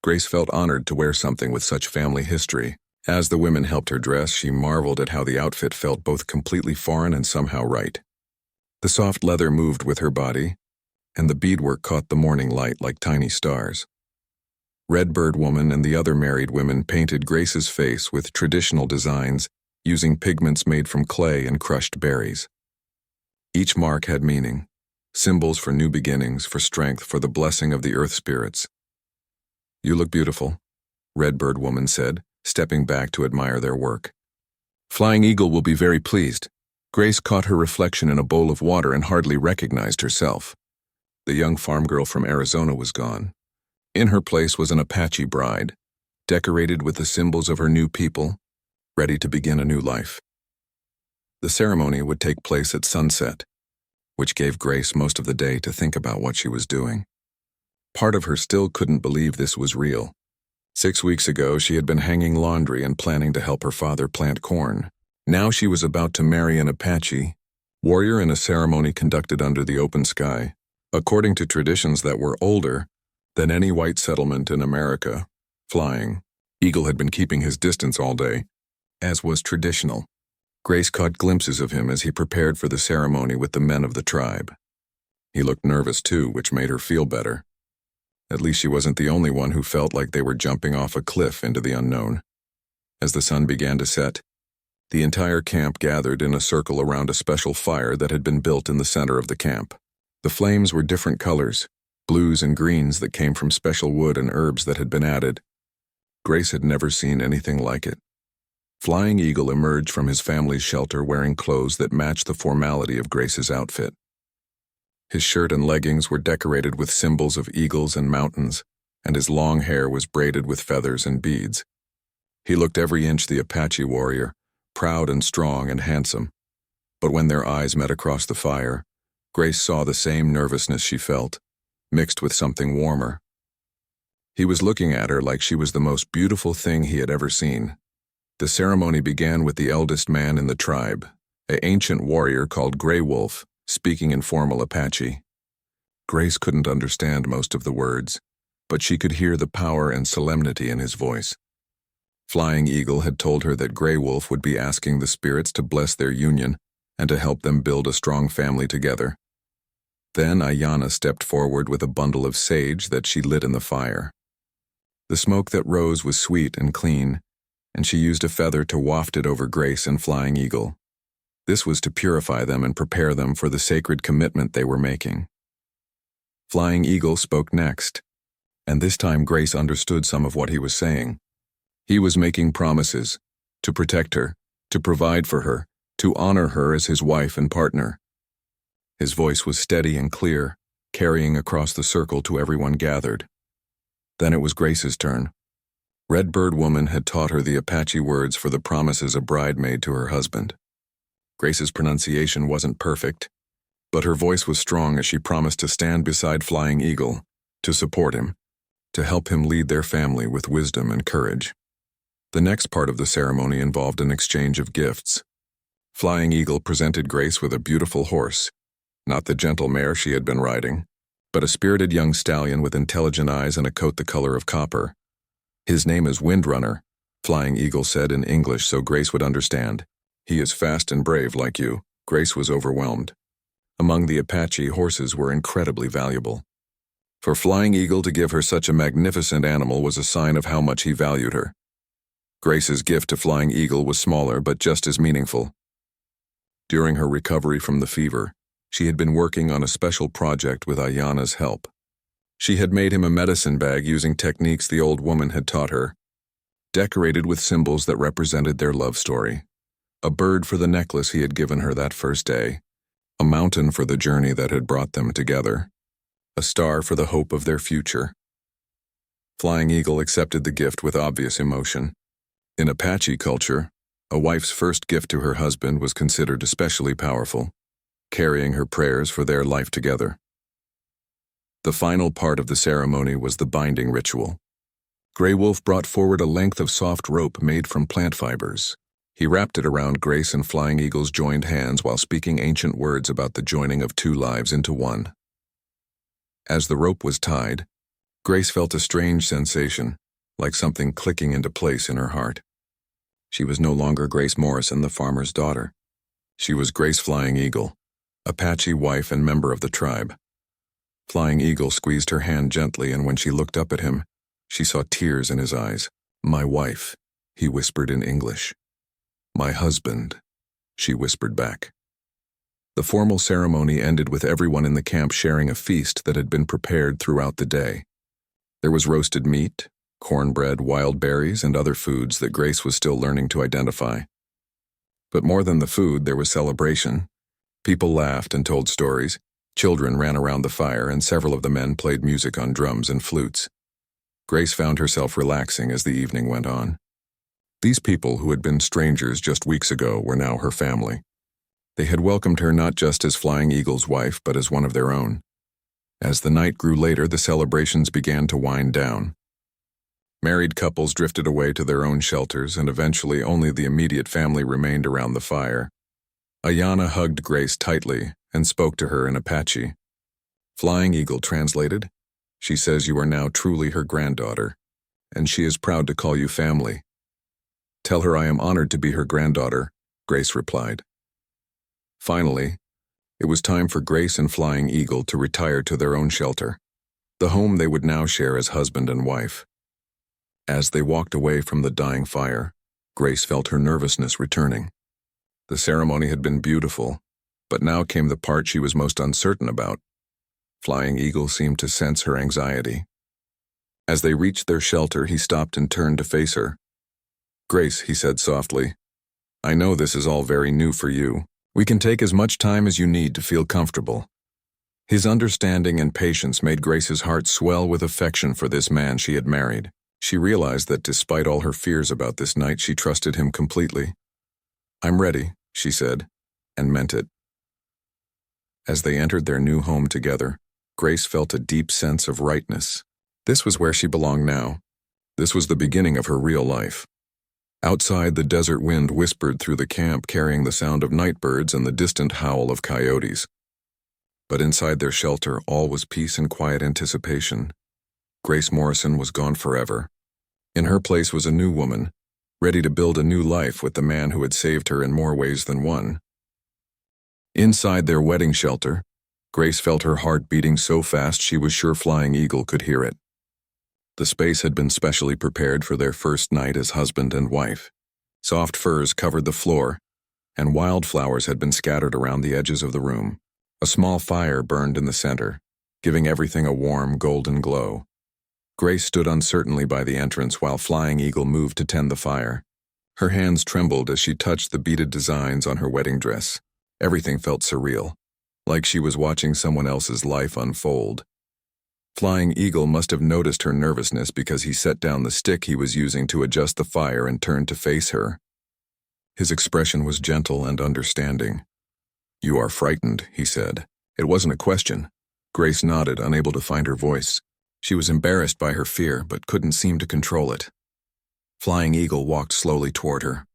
Grace felt honored to wear something with such family history. As the women helped her dress, she marveled at how the outfit felt both completely foreign and somehow right. The soft leather moved with her body, and the beadwork caught the morning light like tiny stars. Redbird Woman and the other married women painted Grace's face with traditional designs using pigments made from clay and crushed berries. Each mark had meaning, symbols for new beginnings, for strength, for the blessing of the earth spirits. "You look beautiful," Redbird Woman said, stepping back to admire their work. "Flying Eagle will be very pleased." Grace caught her reflection in a bowl of water and hardly recognized herself. The young farm girl from Arizona was gone. In her place was an Apache bride, decorated with the symbols of her new people, ready to begin a new life. The ceremony would take place at sunset, which gave Grace most of the day to think about what she was doing. Part of her still couldn't believe this was real. 6 weeks ago, she had been hanging laundry and planning to help her father plant corn. Now she was about to marry an Apache warrior in a ceremony conducted under the open sky, according to traditions that were older than any white settlement in America. Flying Eagle had been keeping his distance all day, as was traditional. Grace caught glimpses of him as he prepared for the ceremony with the men of the tribe. He looked nervous too, which made her feel better. At least she wasn't the only one who felt like they were jumping off a cliff into the unknown. As the sun began to set, the entire camp gathered in a circle around a special fire that had been built in the center of the camp. The flames were different colors, blues and greens that came from special wood and herbs that had been added. Grace had never seen anything like it. Flying Eagle emerged from his family's shelter wearing clothes that matched the formality of Grace's outfit. His shirt and leggings were decorated with symbols of eagles and mountains, and his long hair was braided with feathers and beads. He looked every inch the Apache warrior, proud and strong and handsome. But when their eyes met across the fire, Grace saw the same nervousness she felt, mixed with something warmer. He was looking at her like she was the most beautiful thing he had ever seen. The ceremony began with the eldest man in the tribe, an ancient warrior called Grey Wolf, speaking in formal Apache. Grace couldn't understand most of the words, but she could hear the power and solemnity in his voice. Flying Eagle had told her that Grey Wolf would be asking the spirits to bless their union and to help them build a strong family together. Then Ayanna stepped forward with a bundle of sage that she lit in the fire. The smoke that rose was sweet and clean, and she used a feather to waft it over Grace and Flying Eagle. This was to purify them and prepare them for the sacred commitment they were making. Flying Eagle spoke next, and this time Grace understood some of what he was saying. He was making promises to protect her, to provide for her, to honor her as his wife and partner. His voice was steady and clear, carrying across the circle to everyone gathered. Then it was Grace's turn. Redbird Woman had taught her the Apache words for the promises a bride made to her husband. Grace's pronunciation wasn't perfect, but her voice was strong as she promised to stand beside Flying Eagle, to support him, to help him lead their family with wisdom and courage. The next part of the ceremony involved an exchange of gifts. Flying Eagle presented Grace with a beautiful horse, not the gentle mare she had been riding, but a spirited young stallion with intelligent eyes and a coat the color of copper. His name is Windrunner, Flying Eagle said in English so Grace would understand. He is fast and brave like you. Grace was overwhelmed. Among the Apache, horses were incredibly valuable. For Flying Eagle to give her such a magnificent animal was a sign of how much he valued her. Grace's gift to Flying Eagle was smaller but just as meaningful. During her recovery from the fever, she had been working on a special project with Ayanna's help. She had made him a medicine bag using techniques the old woman had taught her, decorated with symbols that represented their love story. A bird for the necklace he had given her that first day, a mountain for the journey that had brought them together, a star for the hope of their future. Flying Eagle accepted the gift with obvious emotion. In Apache culture, a wife's first gift to her husband was considered especially powerful, carrying her prayers for their life together. The final part of the ceremony was the binding ritual. Grey Wolf brought forward a length of soft rope made from plant fibers. He wrapped it around Grace and Flying Eagle's joined hands while speaking ancient words about the joining of two lives into one. As the rope was tied, Grace felt a strange sensation, like something clicking into place in her heart. She was no longer Grace Morrison, the farmer's daughter. She was Grace Flying Eagle, Apache wife and member of the tribe. Flying Eagle squeezed her hand gently, and when she looked up at him, she saw tears in his eyes. "My wife," he whispered in English. "My husband," she whispered back. The formal ceremony ended with everyone in the camp sharing a feast that had been prepared throughout the day. There was roasted meat, cornbread, wild berries, and other foods that Grace was still learning to identify. But more than the food, there was celebration. People laughed and told stories. Children ran around the fire, and several of the men played music on drums and flutes. Grace found herself relaxing as the evening went on. These people who had been strangers just weeks ago were now her family. They had welcomed her not just as Flying Eagle's wife, but as one of their own. As the night grew later, the celebrations began to wind down. Married couples drifted away to their own shelters, and eventually only the immediate family remained around the fire. Ayanna hugged Grace tightly and spoke to her in Apache. Flying Eagle translated, "She says you are now truly her granddaughter, and she is proud to call you family." "Tell her I am honored to be her granddaughter," Grace replied. Finally, it was time for Grace and Flying Eagle to retire to their own shelter, the home they would now share as husband and wife. As they walked away from the dying fire, Grace felt her nervousness returning. The ceremony had been beautiful, but now came the part she was most uncertain about. Flying Eagle seemed to sense her anxiety. As they reached their shelter, he stopped and turned to face her. "Grace," he said softly, "I know this is all very new for you. We can take as much time as you need to feel comfortable." His understanding and patience made Grace's heart swell with affection for this man she had married. She realized that despite all her fears about this night, she trusted him completely. "I'm ready," she said, and meant it. As they entered their new home together, Grace felt a deep sense of rightness. This was where she belonged now. This was the beginning of her real life. Outside, the desert wind whispered through the camp, carrying the sound of night birds and the distant howl of coyotes. But inside their shelter, all was peace and quiet anticipation. Grace Morrison was gone forever. In her place was a new woman, ready to build a new life with the man who had saved her in more ways than one. Inside their wedding shelter, Grace felt her heart beating so fast she was sure Flying Eagle could hear it. The space had been specially prepared for their first night as husband and wife. Soft furs covered the floor, and wildflowers had been scattered around the edges of the room. A small fire burned in the center, giving everything a warm, golden glow. Grace stood uncertainly by the entrance while Flying Eagle moved to tend the fire. Her hands trembled as she touched the beaded designs on her wedding dress. Everything felt surreal, like she was watching someone else's life unfold. Flying Eagle must have noticed her nervousness because he set down the stick he was using to adjust the fire and turned to face her. His expression was gentle and understanding. "You are frightened," he said. It wasn't a question. Grace nodded, unable to find her voice. She was embarrassed by her fear, but couldn't seem to control it. Flying Eagle walked slowly toward her,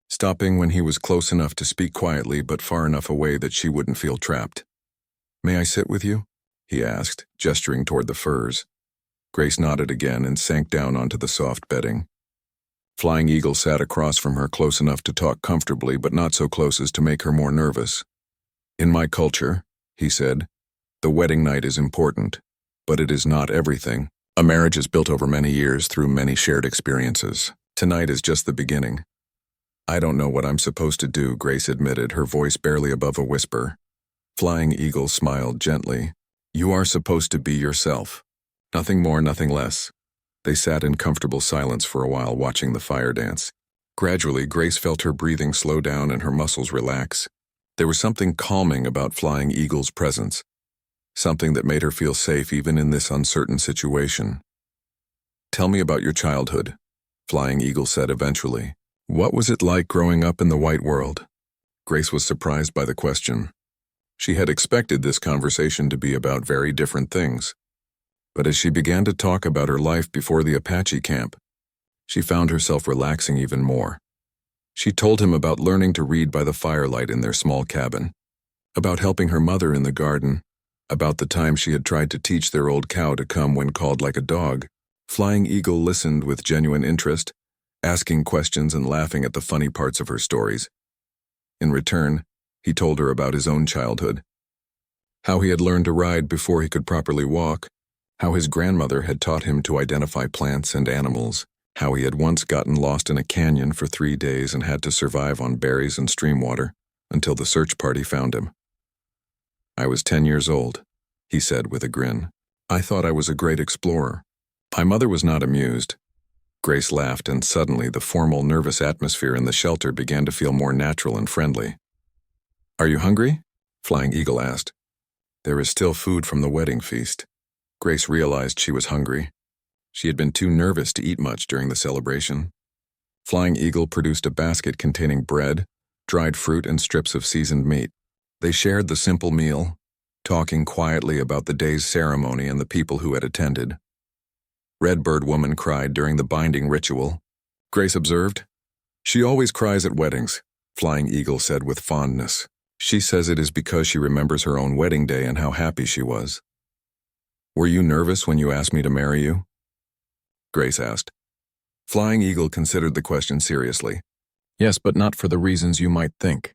stopping when he was close enough to speak quietly but far enough away that she wouldn't feel trapped. "May I sit with you?" he asked, gesturing toward the furs. Grace nodded again and sank down onto the soft bedding. Flying Eagle sat across from her, close enough to talk comfortably but not so close as to make her more nervous. "In my culture," he said, "the wedding night is important, but it is not everything. A marriage is built over many years through many shared experiences. Tonight is just the beginning." "I don't know what I'm supposed to do," Grace admitted, her voice barely above a whisper. Flying Eagle smiled gently. "You are supposed to be yourself. Nothing more, nothing less." They sat in comfortable silence for a while, watching the fire dance. Gradually, Grace felt her breathing slow down and her muscles relax. There was something calming about Flying Eagle's presence, something that made her feel safe even in this uncertain situation. "Tell me about your childhood," Flying Eagle said eventually. "What was it like growing up in the white world?" Grace was surprised by the question. She had expected this conversation to be about very different things. But as she began to talk about her life before the Apache camp, she found herself relaxing even more. She told him about learning to read by the firelight in their small cabin, about helping her mother in the garden, about the time she had tried to teach their old cow to come when called like a dog. Flying Eagle listened with genuine interest, asking questions and laughing at the funny parts of her stories. In return, he told her about his own childhood, how he had learned to ride before he could properly walk, how his grandmother had taught him to identify plants and animals, how he had once gotten lost in a canyon for 3 days and had to survive on berries and stream water until the search party found him. "I was 10 years old," he said with a grin. "I thought I was a great explorer." My mother was not amused. Grace laughed, and suddenly the formal, nervous atmosphere in the shelter began to feel more natural and friendly. "Are you hungry?" Flying Eagle asked. "There is still food from the wedding feast." Grace realized she was hungry. She had been too nervous to eat much during the celebration. Flying Eagle produced a basket containing bread, dried fruit, and strips of seasoned meat. They shared the simple meal, talking quietly about the day's ceremony and the people who had attended. Redbird Woman cried during the binding ritual, Grace observed. "She always cries at weddings," Flying Eagle said with fondness. "She says it is because she remembers her own wedding day and how happy she was." "Were you nervous when you asked me to marry you?" Grace asked. Flying Eagle considered the question seriously. "Yes, but not for the reasons you might think.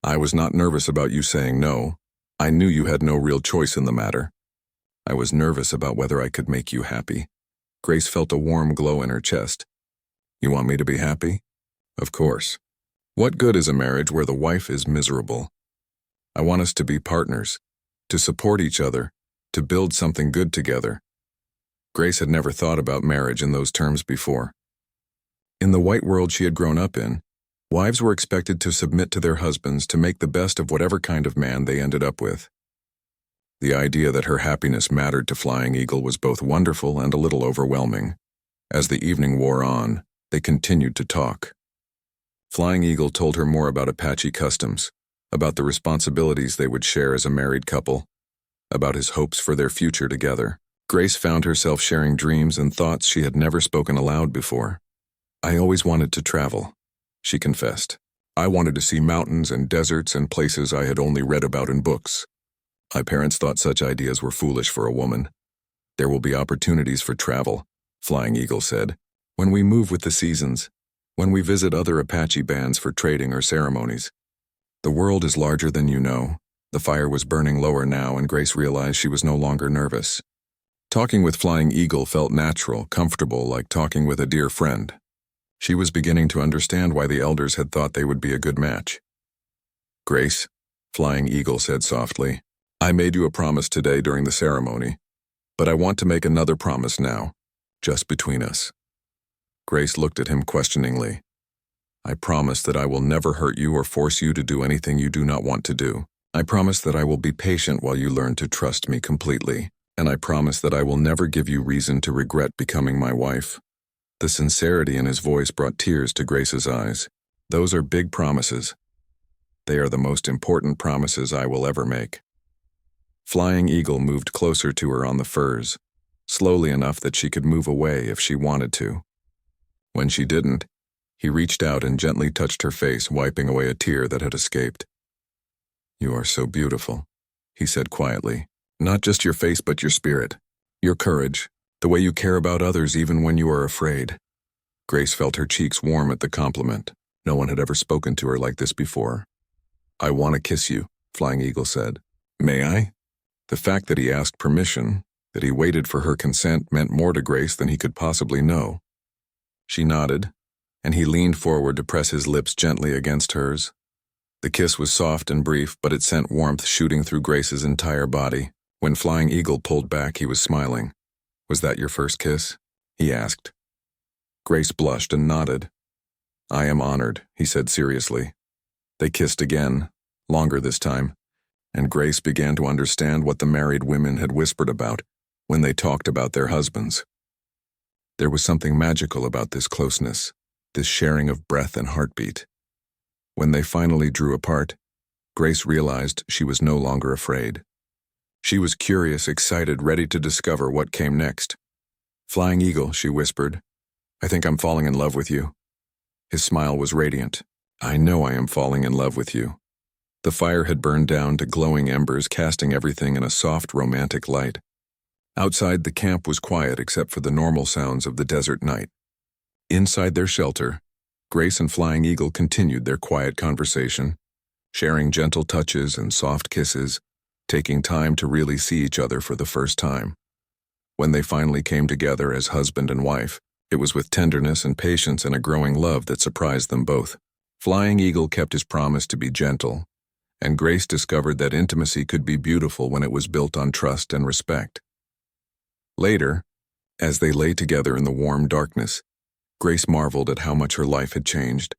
I was not nervous about you saying no. I knew you had no real choice in the matter. I was nervous about whether I could make you happy." Grace felt a warm glow in her chest. "You want me to be happy?" "Of course. What good is a marriage where the wife is miserable? I want us to be partners, to support each other, to build something good together." Grace had never thought about marriage in those terms before. In the white world she had grown up in, wives were expected to submit to their husbands to make the best of whatever kind of man they ended up with. The idea that her happiness mattered to Flying Eagle was both wonderful and a little overwhelming. As the evening wore on, they continued to talk. Flying Eagle told her more about Apache customs, about the responsibilities they would share as a married couple, about his hopes for their future together. Grace found herself sharing dreams and thoughts she had never spoken aloud before. "I always wanted to travel," she confessed. "I wanted to see mountains and deserts and places I had only read about in books. My parents thought such ideas were foolish for a woman." "There will be opportunities for travel," Flying Eagle said, "when we move with the seasons, when we visit other Apache bands for trading or ceremonies. The world is larger than you know." The fire was burning lower now, and Grace realized she was no longer nervous. Talking with Flying Eagle felt natural, comfortable, like talking with a dear friend. She was beginning to understand why the elders had thought they would be a good match. "Grace," Flying Eagle said softly, "I made you a promise today during the ceremony, but I want to make another promise now, just between us." Grace looked at him questioningly. "I promise that I will never hurt you or force you to do anything you do not want to do. I promise that I will be patient while you learn to trust me completely, and I promise that I will never give you reason to regret becoming my wife." The sincerity in his voice brought tears to Grace's eyes. "Those are big promises. They are the most important promises I will ever make." Flying Eagle moved closer to her on the furs, slowly enough that she could move away if she wanted to. When she didn't, he reached out and gently touched her face, wiping away a tear that had escaped. "You are so beautiful," he said quietly. "Not just your face but your spirit, your courage, the way you care about others even when you are afraid." Grace felt her cheeks warm at the compliment. No one had ever spoken to her like this before. "I want to kiss you," Flying Eagle said. "May I?" The fact that he asked permission, that he waited for her consent, meant more to Grace than he could possibly know. She nodded, and he leaned forward to press his lips gently against hers. The kiss was soft and brief, but it sent warmth shooting through Grace's entire body. When Flying Eagle pulled back, he was smiling. "Was that your first kiss?" he asked. Grace blushed and nodded. "I am honored," he said seriously. They kissed again, longer this time, and Grace began to understand what the married women had whispered about when they talked about their husbands. There was something magical about this closeness, this sharing of breath and heartbeat. When they finally drew apart, Grace realized she was no longer afraid. She was curious, excited, ready to discover what came next. "Flying Eagle," she whispered, "I think I'm falling in love with you." His smile was radiant. "I know I am falling in love with you." The fire had burned down to glowing embers, casting everything in a soft, romantic light. Outside, the camp was quiet except for the normal sounds of the desert night. Inside their shelter, Grace and Flying Eagle continued their quiet conversation, sharing gentle touches and soft kisses, taking time to really see each other for the first time. When they finally came together as husband and wife, it was with tenderness and patience and a growing love that surprised them both. Flying Eagle kept his promise to be gentle, and Grace discovered that intimacy could be beautiful when it was built on trust and respect. Later, as they lay together in the warm darkness, Grace marveled at how much her life had changed.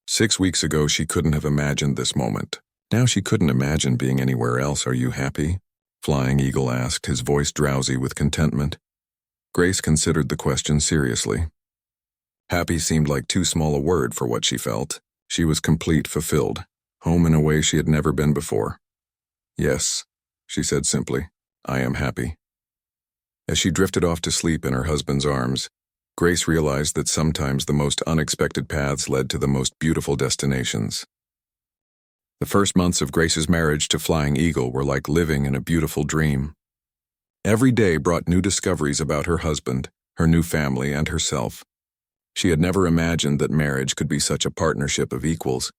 6 weeks ago, she couldn't have imagined this moment. Now she couldn't imagine being anywhere else. "Are you happy?" Flying Eagle asked, his voice drowsy with contentment. Grace considered the question seriously. Happy seemed like too small a word for what she felt. She was complete, fulfilled, home in a way she had never been before. "Yes," she said simply, "I am happy." As she drifted off to sleep in her husband's arms, Grace realized that sometimes the most unexpected paths led to the most beautiful destinations. The first months of Grace's marriage to Flying Eagle were like living in a beautiful dream. Every day brought new discoveries about her husband, her new family, and herself. She had never imagined that marriage could be such a partnership of equals,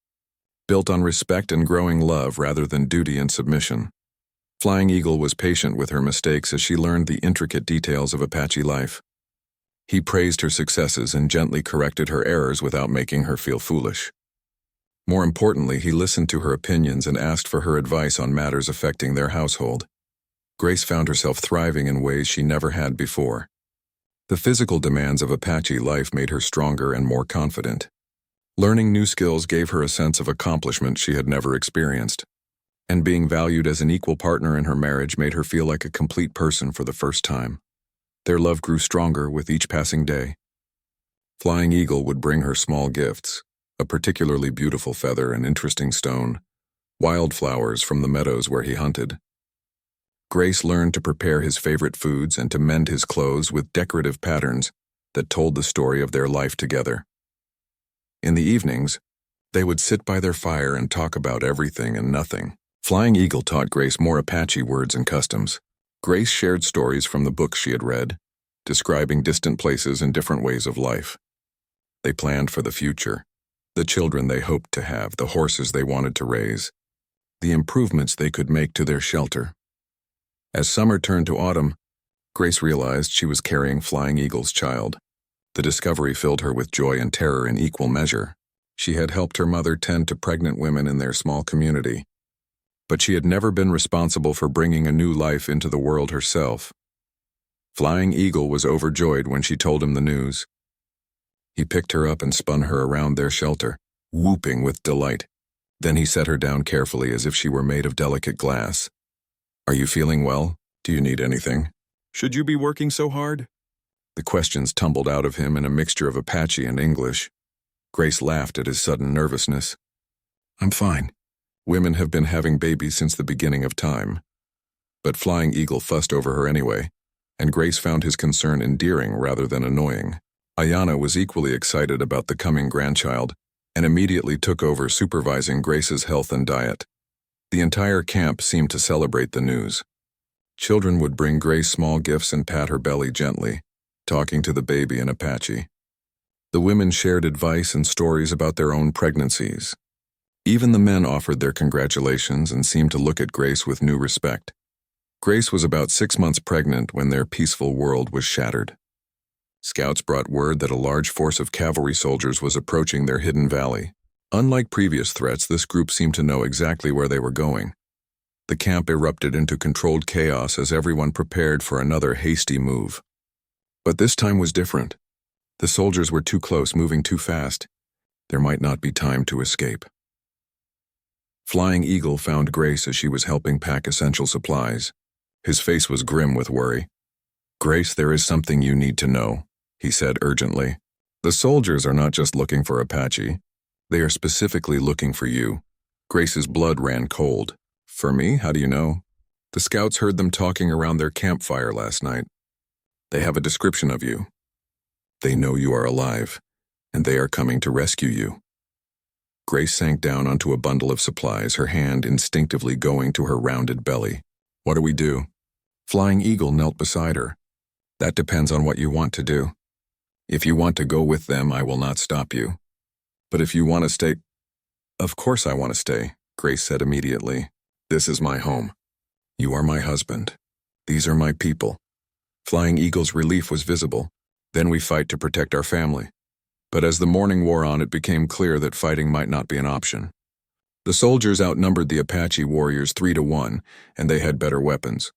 built on respect and growing love rather than duty and submission. Flying Eagle was patient with her mistakes as she learned the intricate details of Apache life. He praised her successes and gently corrected her errors without making her feel foolish. More importantly, he listened to her opinions and asked for her advice on matters affecting their household. Grace found herself thriving in ways she never had before. The physical demands of Apache life made her stronger and more confident. Learning new skills gave her a sense of accomplishment she had never experienced. And being valued as an equal partner in her marriage made her feel like a complete person for the first time. Their love grew stronger with each passing day. Flying Eagle would bring her small gifts, a particularly beautiful feather, an interesting stone, wildflowers from the meadows where he hunted. Grace learned to prepare his favorite foods and to mend his clothes with decorative patterns that told the story of their life together. In the evenings, they would sit by their fire and talk about everything and nothing. Flying Eagle taught Grace more Apache words and customs. Grace shared stories from the books she had read, describing distant places and different ways of life. They planned for the future, the children they hoped to have, the horses they wanted to raise, the improvements they could make to their shelter. As summer turned to autumn, Grace realized she was carrying Flying Eagle's child. The discovery filled her with joy and terror in equal measure. She had helped her mother tend to pregnant women in their small community, but she had never been responsible for bringing a new life into the world herself. Flying Eagle was overjoyed when she told him the news. He picked her up and spun her around their shelter, whooping with delight. Then he set her down carefully as if she were made of delicate glass. "Are you feeling well? Do you need anything? Should you be working so hard?" The questions tumbled out of him in a mixture of Apache and English. Grace laughed at his sudden nervousness. "I'm fine. Women have been having babies since the beginning of time." But Flying Eagle fussed over her anyway, and Grace found his concern endearing rather than annoying. Ayana was equally excited about the coming grandchild and immediately took over supervising Grace's health and diet. The entire camp seemed to celebrate the news. Children would bring Grace small gifts and pat her belly gently, talking to the baby in Apache. The women shared advice and stories about their own pregnancies. Even the men offered their congratulations and seemed to look at Grace with new respect. Grace was about 6 months pregnant when their peaceful world was shattered. Scouts brought word that a large force of cavalry soldiers was approaching their hidden valley. Unlike previous threats, this group seemed to know exactly where they were going. The camp erupted into controlled chaos as everyone prepared for another hasty move. But this time was different. The soldiers were too close, moving too fast. There might not be time to escape. Flying Eagle found Grace as she was helping pack essential supplies. His face was grim with worry. "Grace, there is something you need to know," he said urgently. "The soldiers are not just looking for Apache. They are specifically looking for you." Grace's blood ran cold. "For me? How do you know?" "The scouts heard them talking around their campfire last night. They have a description of you. They know you are alive, and they are coming to rescue you." Grace sank down onto a bundle of supplies, her hand instinctively going to her rounded belly. "What do we do?" Flying Eagle knelt beside her. "That depends on what you want to do. If you want to go with them, I will not stop you. But if you want to stay—" "Of course I want to stay," Grace said immediately. "This is my home. You are my husband. These are my people." Flying Eagle's relief was visible. "Then we fight to protect our family." But as the morning wore on, it became clear that fighting might not be an option. The soldiers outnumbered the Apache warriors 3-1, and they had better weapons.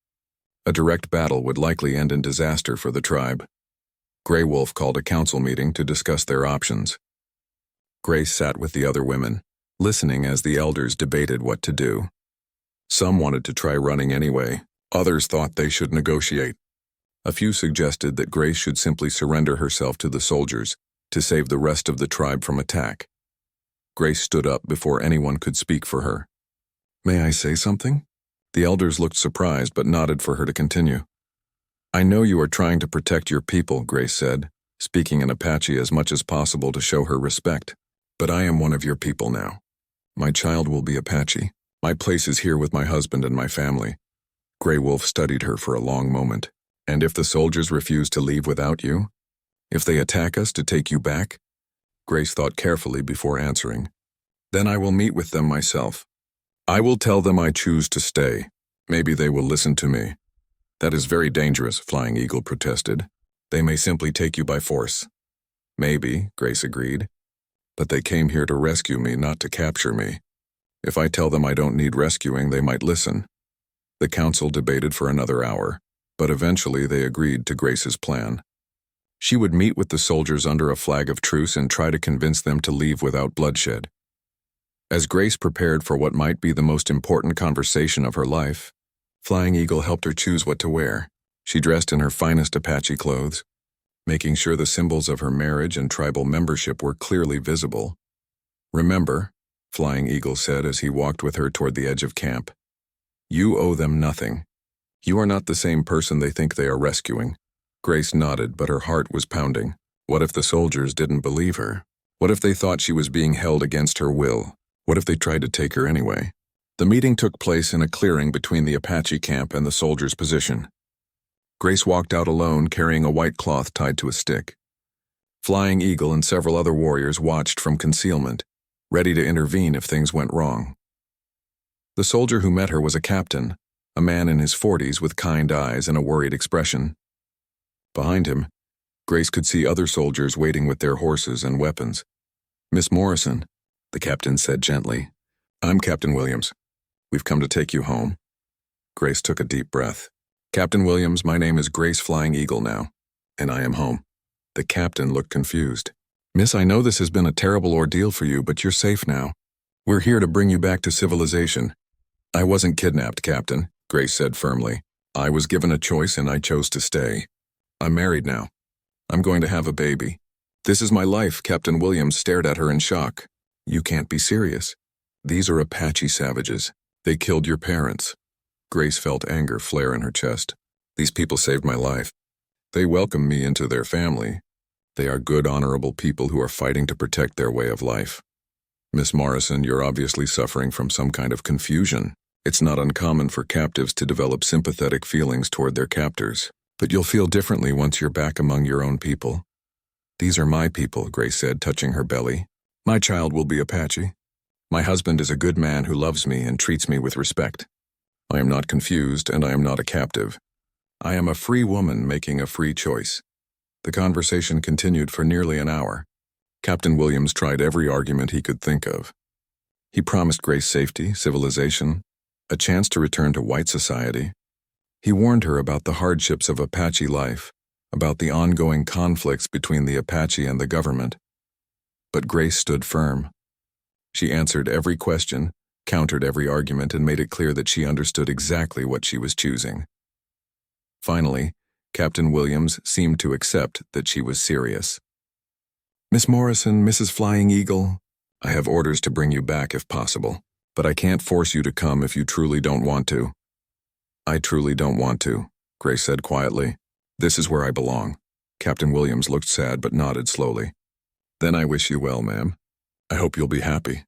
A direct battle would likely end in disaster for the tribe. Grey Wolf called a council meeting to discuss their options. Grace sat with the other women, listening as the elders debated what to do. Some wanted to try running anyway. Others thought they should negotiate. A few suggested that Grace should simply surrender herself to the soldiers to save the rest of the tribe from attack. Grace stood up before anyone could speak for her. "May I say something?" The elders looked surprised but nodded for her to continue. "I know you are trying to protect your people," Grace said, speaking in Apache as much as possible to show her respect. "But I am one of your people now. My child will be Apache. My place is here with my husband and my family." Grey Wolf studied her for a long moment. "And if the soldiers refuse to leave without you? If they attack us to take you back?" Grace thought carefully before answering. "Then I will meet with them myself. I will tell them I choose to stay. Maybe they will listen to me." "That is very dangerous," Flying Eagle protested. "They may simply take you by force." "Maybe," Grace agreed. "But they came here to rescue me, not to capture me. If I tell them I don't need rescuing, they might listen." The council debated for another hour, but eventually they agreed to Grace's plan. She would meet with the soldiers under a flag of truce and try to convince them to leave without bloodshed. As Grace prepared for what might be the most important conversation of her life, Flying Eagle helped her choose what to wear. She dressed in her finest Apache clothes, making sure the symbols of her marriage and tribal membership were clearly visible. "Remember," Flying Eagle said as he walked with her toward the edge of camp. You owe them nothing. You are not the same person they think they are rescuing. Grace nodded, but her heart was pounding. What if the soldiers didn't believe her? What if they thought she was being held against her will? What if they tried to take her anyway? The meeting took place in a clearing between the Apache camp and the soldiers' position. Grace walked out alone, carrying a white cloth tied to a stick. Flying Eagle and several other warriors watched from concealment, ready to intervene if things went wrong. The soldier who met her was a captain, a man in his 40s with kind eyes and a worried expression. Behind him, Grace could see other soldiers waiting with their horses and weapons. Miss Morrison, the captain said gently. I'm Captain Williams. We've come to take you home. Grace took a deep breath. Captain Williams, my name is Grace Flying Eagle now, and I am home. The captain looked confused. Miss, I know this has been a terrible ordeal for you, but you're safe now. We're here to bring you back to civilization. I wasn't kidnapped, Captain, Grace said firmly. I was given a choice and I chose to stay. I'm married now. I'm going to have a baby. This is my life. Captain Williams stared at her in shock. You can't be serious. These are Apache savages. They killed your parents. Grace felt anger flare in her chest. These people saved my life. They welcomed me into their family. They are good, honorable people who are fighting to protect their way of life. Miss Morrison, you're obviously suffering from some kind of confusion. It's not uncommon for captives to develop sympathetic feelings toward their captors. But you'll feel differently once you're back among your own people. These are my people, Grace said, touching her belly. My child will be Apache. My husband is a good man who loves me and treats me with respect. I am not confused, and I am not a captive. I am a free woman making a free choice. The conversation continued for nearly an hour. Captain Williams tried every argument he could think of. He promised Grace safety, civilization, a chance to return to white society. He warned her about the hardships of Apache life, about the ongoing conflicts between the Apache and the government. But Grace stood firm. She answered every question, countered every argument, and made it clear that she understood exactly what she was choosing. Finally, Captain Williams seemed to accept that she was serious. Miss Morrison, Mrs. Flying Eagle, I have orders to bring you back if possible, but I can't force you to come if you truly don't want to. I truly don't want to, Grace said quietly. This is where I belong. Captain Williams looked sad but nodded slowly. Then I wish you well, ma'am. I hope you'll be happy.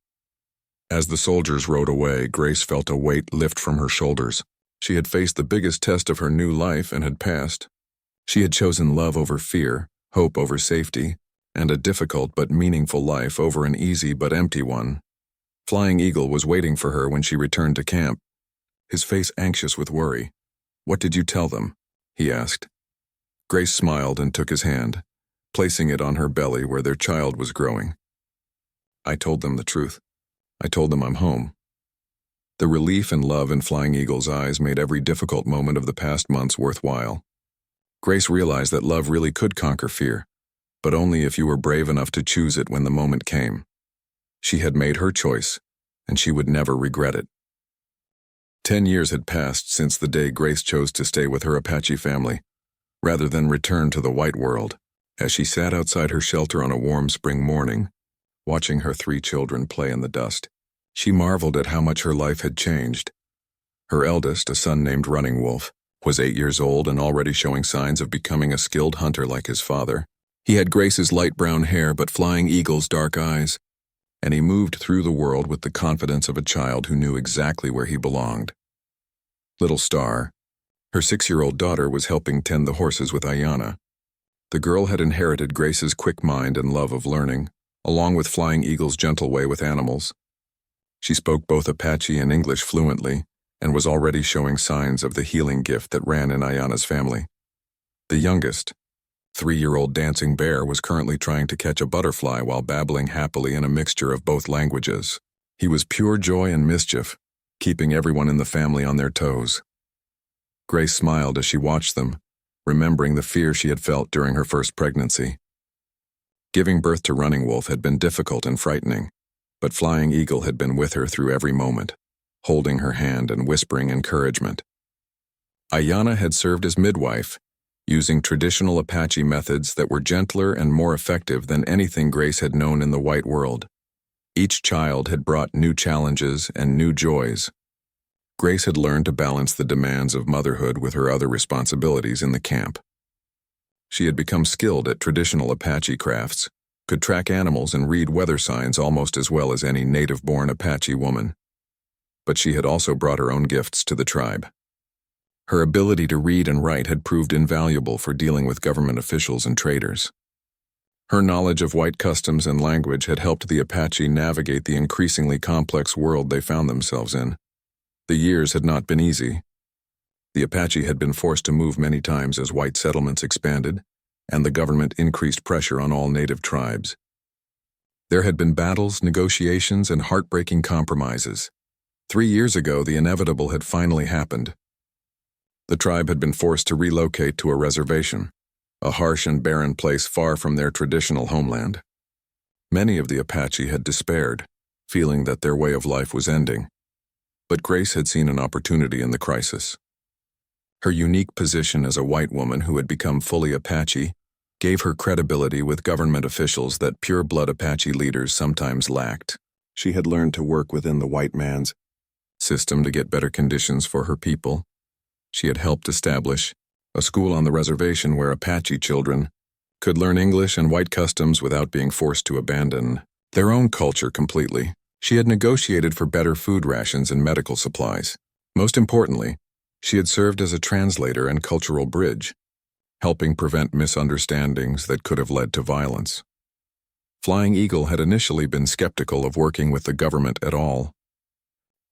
As the soldiers rode away, Grace felt a weight lift from her shoulders. She had faced the biggest test of her new life and had passed. She had chosen love over fear, hope over safety, and a difficult but meaningful life over an easy but empty one. Flying Eagle was waiting for her when she returned to camp, his face anxious with worry. What did you tell them? He asked. Grace smiled and took his hand, placing it on her belly where their child was growing. I told them the truth. I told them I'm home. The relief and love in Flying Eagle's eyes made every difficult moment of the past months worthwhile. Grace realized that love really could conquer fear, but only if you were brave enough to choose it when the moment came. She had made her choice, and she would never regret it. 10 years had passed since the day Grace chose to stay with her Apache family, rather than return to the white world. As she sat outside her shelter on a warm spring morning, watching her 3 children play in the dust, she marveled at how much her life had changed. Her eldest, a son named Running Wolf, was 8 years old and already showing signs of becoming a skilled hunter like his father. He had Grace's light brown hair but Flying Eagle's dark eyes, and he moved through the world with the confidence of a child who knew exactly where he belonged. Little Star, her 6-year-old daughter, was helping tend the horses with Ayanna. The girl had inherited Grace's quick mind and love of learning, along with Flying Eagle's gentle way with animals. She spoke both Apache and English fluently, and was already showing signs of the healing gift that ran in Ayanna's family. The youngest, 3-year-old Dancing Bear, was currently trying to catch a butterfly while babbling happily in a mixture of both languages. He was pure joy and mischief, keeping everyone in the family on their toes. Grace smiled as she watched them, remembering the fear she had felt during her first pregnancy. Giving birth to Running Wolf had been difficult and frightening, but Flying Eagle had been with her through every moment, holding her hand and whispering encouragement. Ayanna had served as midwife, using traditional Apache methods that were gentler and more effective than anything Grace had known in the white world. Each child had brought new challenges and new joys. Grace had learned to balance the demands of motherhood with her other responsibilities in the camp. She had become skilled at traditional Apache crafts, could track animals and read weather signs almost as well as any native-born Apache woman. But she had also brought her own gifts to the tribe. Her ability to read and write had proved invaluable for dealing with government officials and traders. Her knowledge of white customs and language had helped the Apache navigate the increasingly complex world they found themselves in. The years had not been easy. The Apache had been forced to move many times as white settlements expanded, and the government increased pressure on all native tribes. There had been battles, negotiations, and heartbreaking compromises. 3 years ago, the inevitable had finally happened. The tribe had been forced to relocate to a reservation, a harsh and barren place far from their traditional homeland. Many of the Apache had despaired, feeling that their way of life was ending. But Grace had seen an opportunity in the crisis. Her unique position as a white woman who had become fully Apache gave her credibility with government officials that pure-blood Apache leaders sometimes lacked. She had learned to work within the white man's system to get better conditions for her people. She had helped establish a school on the reservation where Apache children could learn English and white customs without being forced to abandon their own culture completely. She had negotiated for better food rations and medical supplies. Most importantly, she had served as a translator and cultural bridge, helping prevent misunderstandings that could have led to violence. Flying Eagle had initially been skeptical of working with the government at all,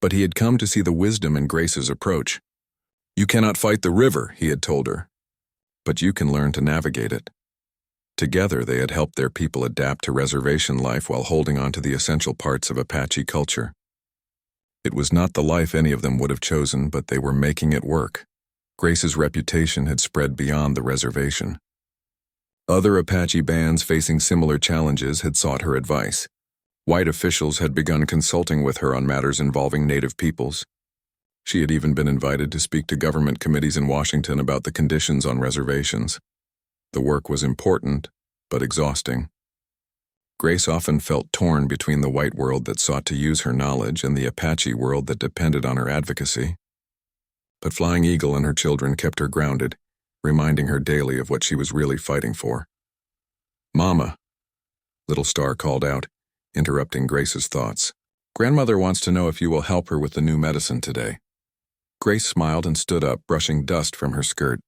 but he had come to see the wisdom in Grace's approach. "You cannot fight the river," he had told her, "but you can learn to navigate it." Together, they had helped their people adapt to reservation life while holding on to the essential parts of Apache culture. It was not the life any of them would have chosen, but they were making it work. Grace's reputation had spread beyond the reservation. Other Apache bands facing similar challenges had sought her advice. White officials had begun consulting with her on matters involving native peoples. She had even been invited to speak to government committees in Washington about the conditions on reservations. The work was important, but exhausting. Grace often felt torn between the white world that sought to use her knowledge and the Apache world that depended on her advocacy. But Flying Eagle and her children kept her grounded, reminding her daily of what she was really fighting for. "Mama," Little Star called out, interrupting Grace's thoughts. "Grandmother wants to know if you will help her with the new medicine today." Grace smiled and stood up, brushing dust from her skirt.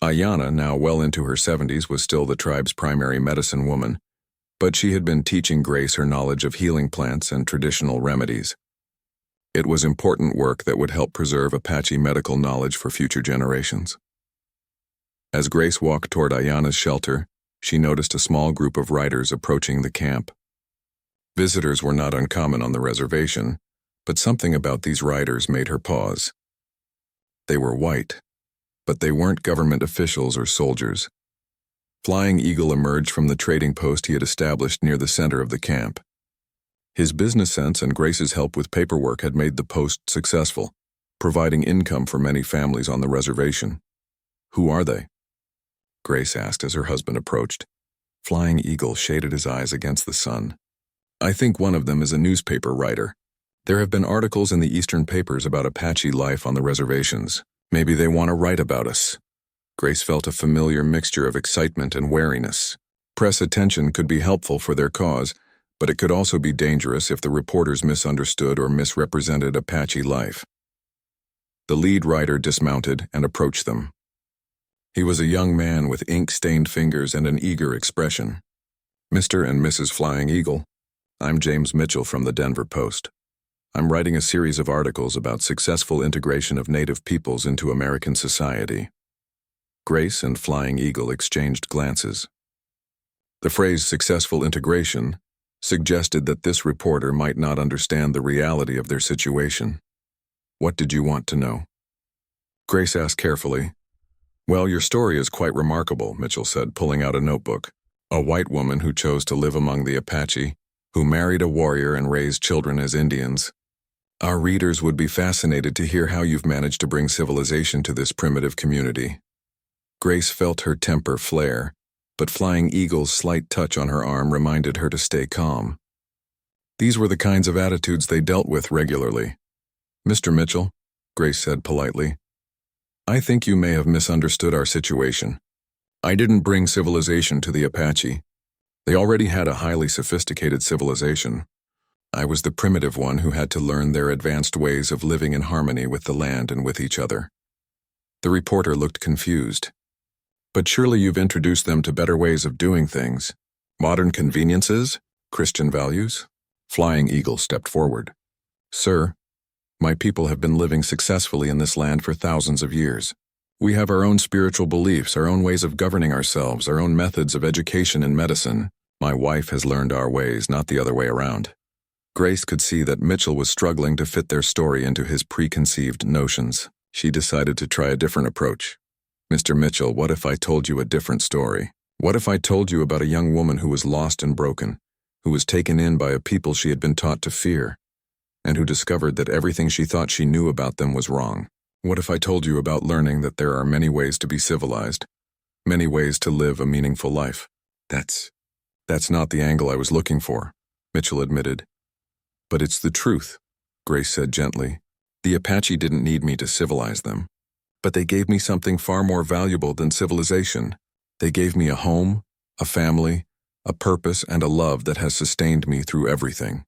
Ayanna, now well into her 70s, was still the tribe's primary medicine woman, but she had been teaching Grace her knowledge of healing plants and traditional remedies. It was important work that would help preserve Apache medical knowledge for future generations. As Grace walked toward Ayanna's shelter, she noticed a small group of riders approaching the camp. Visitors were not uncommon on the reservation, but something about these riders made her pause. They were white, but they weren't government officials or soldiers. Flying Eagle emerged from the trading post he had established near the center of the camp. His business sense and Grace's help with paperwork had made the post successful, providing income for many families on the reservation. "Who are they?" Grace asked as her husband approached. Flying Eagle shaded his eyes against the sun. "I think one of them is a newspaper writer. There have been articles in the eastern papers about Apache life on the reservations. Maybe they want to write about us." Grace felt a familiar mixture of excitement and wariness. Press attention could be helpful for their cause, but it could also be dangerous if the reporters misunderstood or misrepresented Apache life. The lead writer dismounted and approached them. He was a young man with ink-stained fingers and an eager expression. "Mr. and Mrs. Flying Eagle, I'm James Mitchell from the Denver Post. I'm writing a series of articles about successful integration of native peoples into American society." Grace and Flying Eagle exchanged glances. The phrase "successful integration" suggested that this reporter might not understand the reality of their situation. "What did you want to know?" Grace asked carefully. "Well, your story is quite remarkable," Mitchell said, pulling out a notebook. "A white woman who chose to live among the Apache, who married a warrior and raised children as Indians. Our readers would be fascinated to hear how you've managed to bring civilization to this primitive community." Grace felt her temper flare, but Flying Eagle's slight touch on her arm reminded her to stay calm. These were the kinds of attitudes they dealt with regularly. "Mr. Mitchell," Grace said politely, "I think you may have misunderstood our situation. I didn't bring civilization to the Apache. They already had a highly sophisticated civilization. I was the primitive one who had to learn their advanced ways of living in harmony with the land and with each other." The reporter looked confused. "But surely you've introduced them to better ways of doing things. Modern conveniences? Christian values?" Flying Eagle stepped forward. "Sir, my people have been living successfully in this land for thousands of years. We have our own spiritual beliefs, our own ways of governing ourselves, our own methods of education and medicine. My wife has learned our ways, not the other way around." Grace could see that Mitchell was struggling to fit their story into his preconceived notions. She decided to try a different approach. "Mr. Mitchell, what if I told you a different story? What if I told you about a young woman who was lost and broken, who was taken in by a people she had been taught to fear, and who discovered that everything she thought she knew about them was wrong? What if I told you about learning that there are many ways to be civilized, many ways to live a meaningful life?" That's not the angle I was looking for," Mitchell admitted. "But it's the truth," Grace said gently. "The Apache didn't need me to civilize them. But they gave me something far more valuable than civilization. They gave me a home, a family, a purpose, and a love that has sustained me through everything."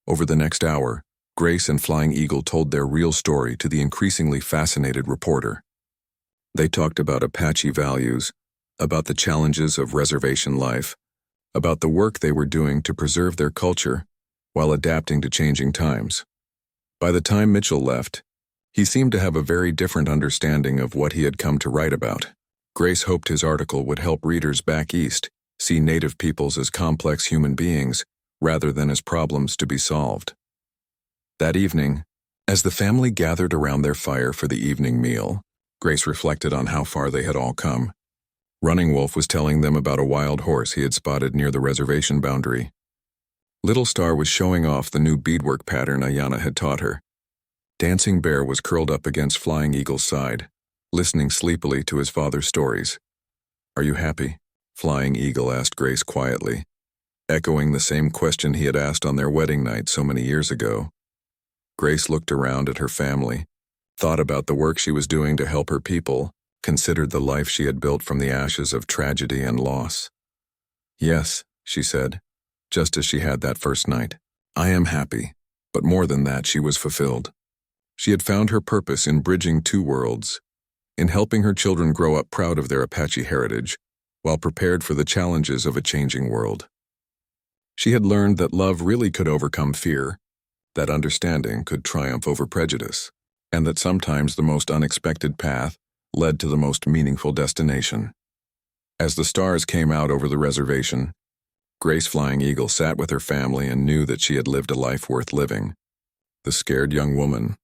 Over the next hour, Grace and Flying Eagle told their real story to the increasingly fascinated reporter. They talked about Apache values, about the challenges of reservation life, about the work they were doing to preserve their culture while adapting to changing times. By the time Mitchell left, he seemed to have a very different understanding of what he had come to write about. Grace hoped his article would help readers back east see Native peoples as complex human beings rather than as problems to be solved. That evening, as the family gathered around their fire for the evening meal, Grace reflected on how far they had all come. Running Wolf was telling them about a wild horse he had spotted near the reservation boundary. Little Star was showing off the new beadwork pattern Ayana had taught her. Dancing Bear was curled up against Flying Eagle's side, listening sleepily to his father's stories. "Are you happy?" Flying Eagle asked Grace quietly, echoing the same question he had asked on their wedding night so many years ago. Grace looked around at her family, thought about the work she was doing to help her people, considered the life she had built from the ashes of tragedy and loss. "Yes," she said, just as she had that first night. "I am happy," but more than that, she was fulfilled. She had found her purpose in bridging two worlds, in helping her children grow up proud of their Apache heritage, while prepared for the challenges of a changing world. She had learned that love really could overcome fear, that understanding could triumph over prejudice, and that sometimes the most unexpected path led to the most meaningful destination. As the stars came out over the reservation, Grace Flying Eagle sat with her family and knew that she had lived a life worth living. The scared young woman,